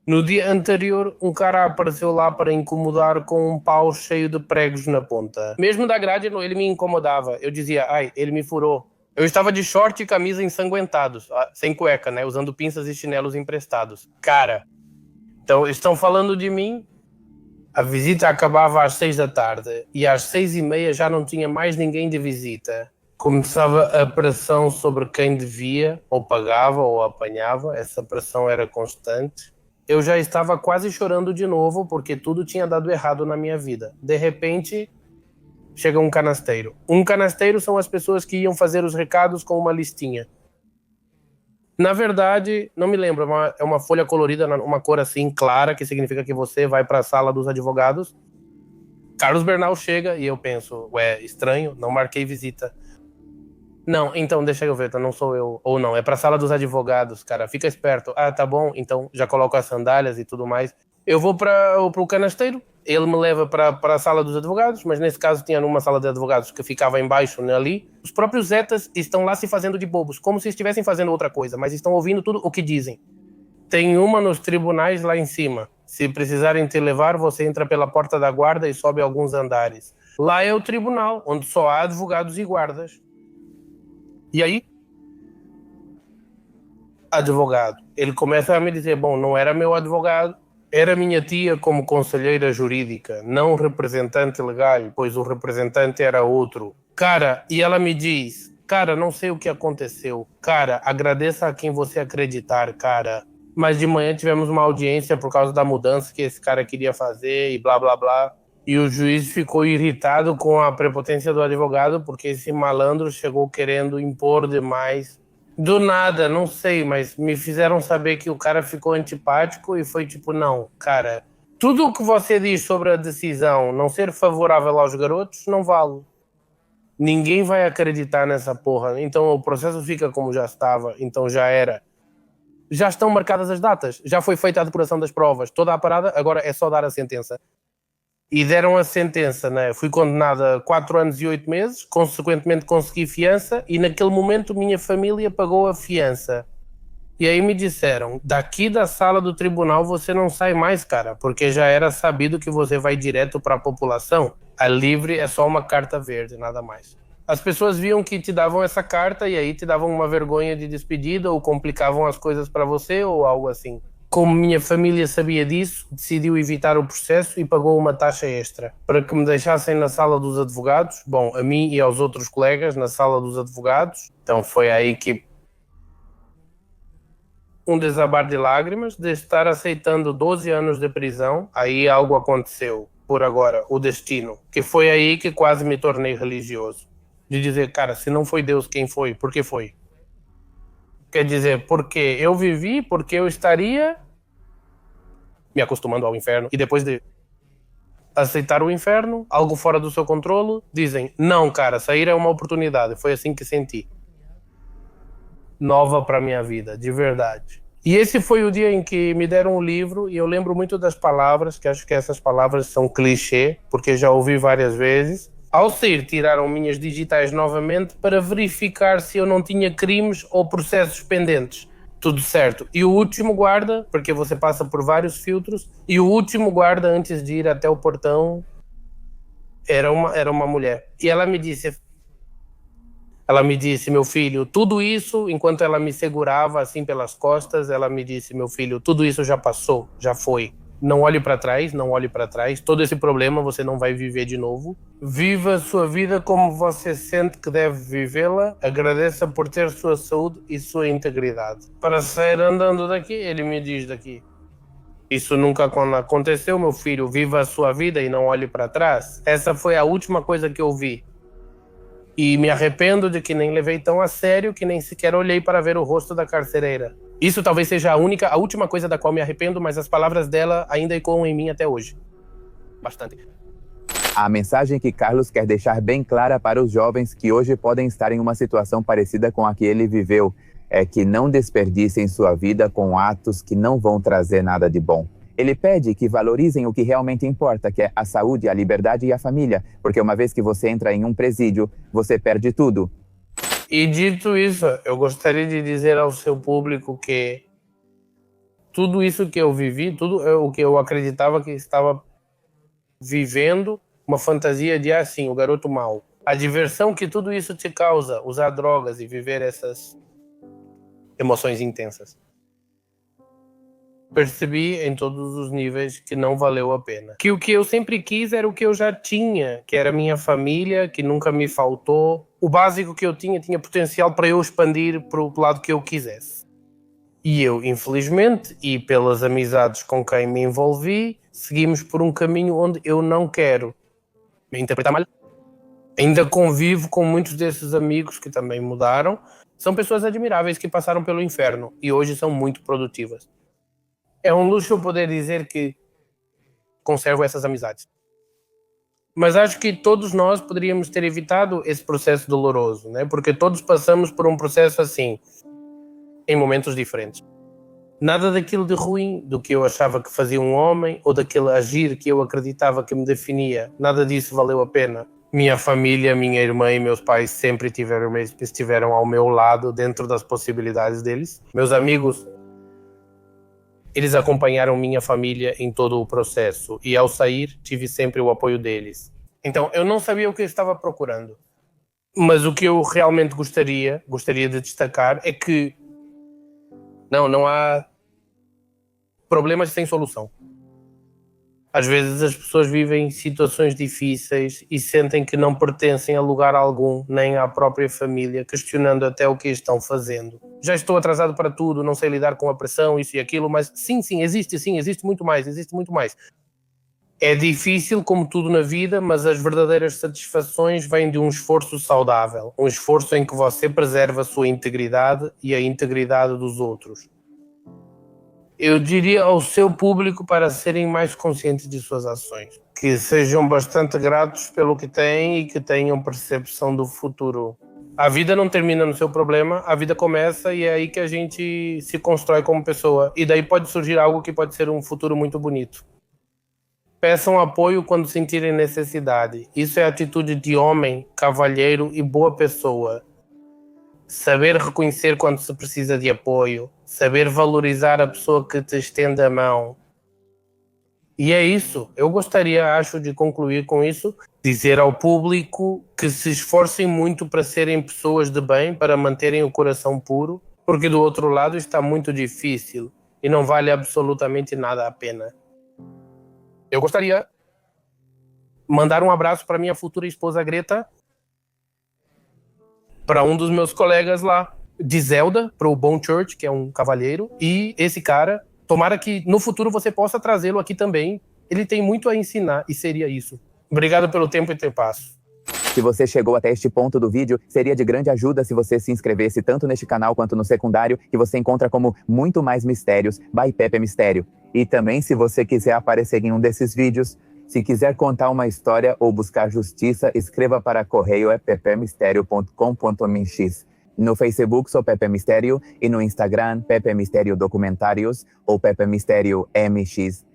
No dia anterior, um cara apareceu lá para incomodar com um pau cheio de pregos na ponta. Mesmo da grade, ele me incomodava. Eu dizia, ai, ele me furou. Eu estava de short e camisa ensanguentados, sem cueca, né? Usando pinças e chinelos emprestados. Cara, então estão falando de mim. A visita acabava às 6 da tarde e às 6h30 já não tinha mais ninguém de visita. Começava a pressão sobre quem devia, ou pagava, ou apanhava. Essa pressão era constante. Eu já estava quase chorando de novo porque tudo tinha dado errado na minha vida. De repente... chega um canasteiro. Um canasteiro são as pessoas que iam fazer os recados com uma listinha. Na verdade, não me lembro, é uma folha colorida, uma cor assim clara, que significa que você vai para a sala dos advogados. Carlos Bernal chega e eu penso, ué, estranho, não marquei visita. Não, então deixa eu ver, então não sou eu. Ou não, é para a sala dos advogados, cara, fica esperto. Ah, tá bom, então já coloco as sandálias e tudo mais. Eu vou para o canasteiro. Ele me leva para a sala dos advogados, mas nesse caso tinha uma sala de advogados que ficava embaixo, né, ali. Os próprios zetas estão lá se fazendo de bobos, como se estivessem fazendo outra coisa, mas estão ouvindo tudo o que dizem. Tem uma nos tribunais lá em cima. Se precisarem te levar, você entra pela porta da guarda e sobe alguns andares. Lá é o tribunal, onde só há advogados e guardas. E aí? Advogado. Ele começa a me dizer, bom, não era meu advogado, era minha tia como conselheira jurídica, não representante legal, pois o representante era outro. Cara, e ela me diz, cara, não sei o que aconteceu. Cara, agradeça a quem você acreditar, cara. Mas de manhã tivemos uma audiência por causa da mudança que esse cara queria fazer e blá, blá, blá. E o juiz ficou irritado com a prepotência do advogado porque esse malandro chegou querendo impor demais. Do nada, não sei, mas me fizeram saber que o cara ficou antipático e foi tipo, não, cara, tudo o que você diz sobre a decisão não ser favorável aos garotos não vale. Ninguém vai acreditar nessa porra. Então o processo fica como já estava. Então já era. Já estão marcadas as datas. Já foi feita a depuração das provas. Toda a parada, agora é só dar a sentença. E deram a sentença, né? Fui condenada a 4 anos e 8 meses. Consequentemente consegui fiança. E naquele momento minha família pagou a fiança. E aí me disseram, daqui da sala do tribunal você não sai mais, cara, porque já era sabido que você vai direto para a população. A livre é só uma carta verde, nada mais. As pessoas viam que te davam essa carta e aí te davam uma vergonha de despedida ou complicavam as coisas para você ou algo assim. Como minha família sabia disso, decidiu evitar o processo e pagou uma taxa extra para que me deixassem na sala dos advogados. Bom, a mim e aos outros colegas na sala dos advogados. Então foi aí que um desabar de lágrimas, de estar aceitando 12 anos de prisão, aí algo aconteceu, por agora, o destino, que foi aí que quase me tornei religioso. De dizer, cara, se não foi Deus, quem foi? Por que foi? Quer dizer, porque eu vivi, porque eu estaria me acostumando ao inferno, e depois de aceitar o inferno, algo fora do seu controle, dizem, não, cara, sair é uma oportunidade, foi assim que senti. Nova para minha vida, de verdade. E esse foi o dia em que me deram um livro e eu lembro muito das palavras, que acho que essas palavras são clichê, porque já ouvi várias vezes. Ao sair, tiraram minhas digitais novamente para verificar se eu não tinha crimes ou processos pendentes. Tudo certo. E o último guarda, porque você passa por vários filtros, e o último guarda, antes de ir até o portão, era uma mulher. E ela me disse, meu filho, tudo isso, enquanto ela me segurava assim pelas costas, ela me disse, meu filho, tudo isso já passou, já foi. Não olhe para trás, não olhe para trás. Todo esse problema você não vai viver de novo. Viva a sua vida como você sente que deve vivê-la. Agradeça por ter sua saúde e sua integridade. Para sair andando daqui, ele me diz daqui. Isso nunca aconteceu, meu filho. Viva a sua vida e não olhe para trás. Essa foi a última coisa que eu vi. E me arrependo de que nem levei tão a sério que nem sequer olhei para ver o rosto da carcereira. Isso talvez seja a última coisa da qual me arrependo, mas as palavras dela ainda ecoam em mim até hoje. Bastante. A mensagem que Carlos quer deixar bem clara para os jovens que hoje podem estar em uma situação parecida com a que ele viveu é que não desperdicem sua vida com atos que não vão trazer nada de bom. Ele pede que valorizem o que realmente importa, que é a saúde, a liberdade e a família, porque uma vez que você entra em um presídio, você perde tudo. E dito isso, eu gostaria de dizer ao seu público que tudo isso que eu vivi, tudo o que eu acreditava que estava vivendo, uma fantasia de assim, o garoto mau. A diversão que tudo isso te causa, usar drogas e viver essas emoções intensas. Percebi em todos os níveis que não valeu a pena. Que o que eu sempre quis era o que eu já tinha, que era a minha família, que nunca me faltou. O básico que eu tinha potencial para eu expandir para o lado que eu quisesse. E eu, infelizmente, e pelas amizades com quem me envolvi, seguimos por um caminho onde eu não quero me interpretar mal. Ainda convivo com muitos desses amigos que também mudaram. São pessoas admiráveis que passaram pelo inferno e hoje são muito produtivas. É um luxo poder dizer que conservo essas amizades. Mas acho que todos nós poderíamos ter evitado esse processo doloroso, né? Porque todos passamos por um processo assim, em momentos diferentes. Nada daquilo de ruim, do que eu achava que fazia um homem, ou daquele agir que eu acreditava que me definia, nada disso valeu a pena. Minha família, minha irmã e meus pais sempre estiveram ao meu lado, dentro das possibilidades deles. Meus amigos, eles acompanharam minha família em todo o processo e ao sair tive sempre o apoio deles. Então eu não sabia o que eu estava procurando, mas o que eu realmente gostaria de destacar é que não há problemas sem solução. Às vezes as pessoas vivem situações difíceis e sentem que não pertencem a lugar algum, nem à própria família, questionando até o que estão fazendo. Já estou atrasado para tudo, não sei lidar com a pressão, isso e aquilo, mas sim, existe muito mais. É difícil, como tudo na vida, mas as verdadeiras satisfações vêm de um esforço saudável, um esforço em que você preserva a sua integridade e a integridade dos outros. Eu diria ao seu público para serem mais conscientes de suas ações, que sejam bastante gratos pelo que têm e que tenham percepção do futuro. A vida não termina no seu problema, a vida começa e é aí que a gente se constrói como pessoa. E daí pode surgir algo que pode ser um futuro muito bonito. Peçam apoio quando sentirem necessidade. Isso é atitude de homem, cavalheiro e boa pessoa. Saber reconhecer quando se precisa de apoio, saber valorizar a pessoa que te estende a mão. E é isso. Eu gostaria, acho, de concluir com isso, dizer ao público que se esforcem muito para serem pessoas de bem, para manterem o coração puro, porque do outro lado está muito difícil e não vale absolutamente nada a pena. Eu gostaria de mandar um abraço para minha futura esposa Greta, para um dos meus colegas lá, de Zelda, para o Bon Church, que é um cavalheiro, e esse cara, tomara que no futuro você possa trazê-lo aqui também. Ele tem muito a ensinar e seria isso. Obrigado pelo tempo e teu passo. Se você chegou até este ponto do vídeo, seria de grande ajuda se você se inscrevesse tanto neste canal quanto no secundário, que você encontra como Muito Mais Mistérios, by Pepe Mistério. E também, se você quiser aparecer em um desses vídeos, se quiser contar uma história ou buscar justiça, escreva para correio pepemistério.com.mx. No Facebook sou Pepe Mistério e no Instagram Pepe Mistério Documentários ou Pepe Mistério MX.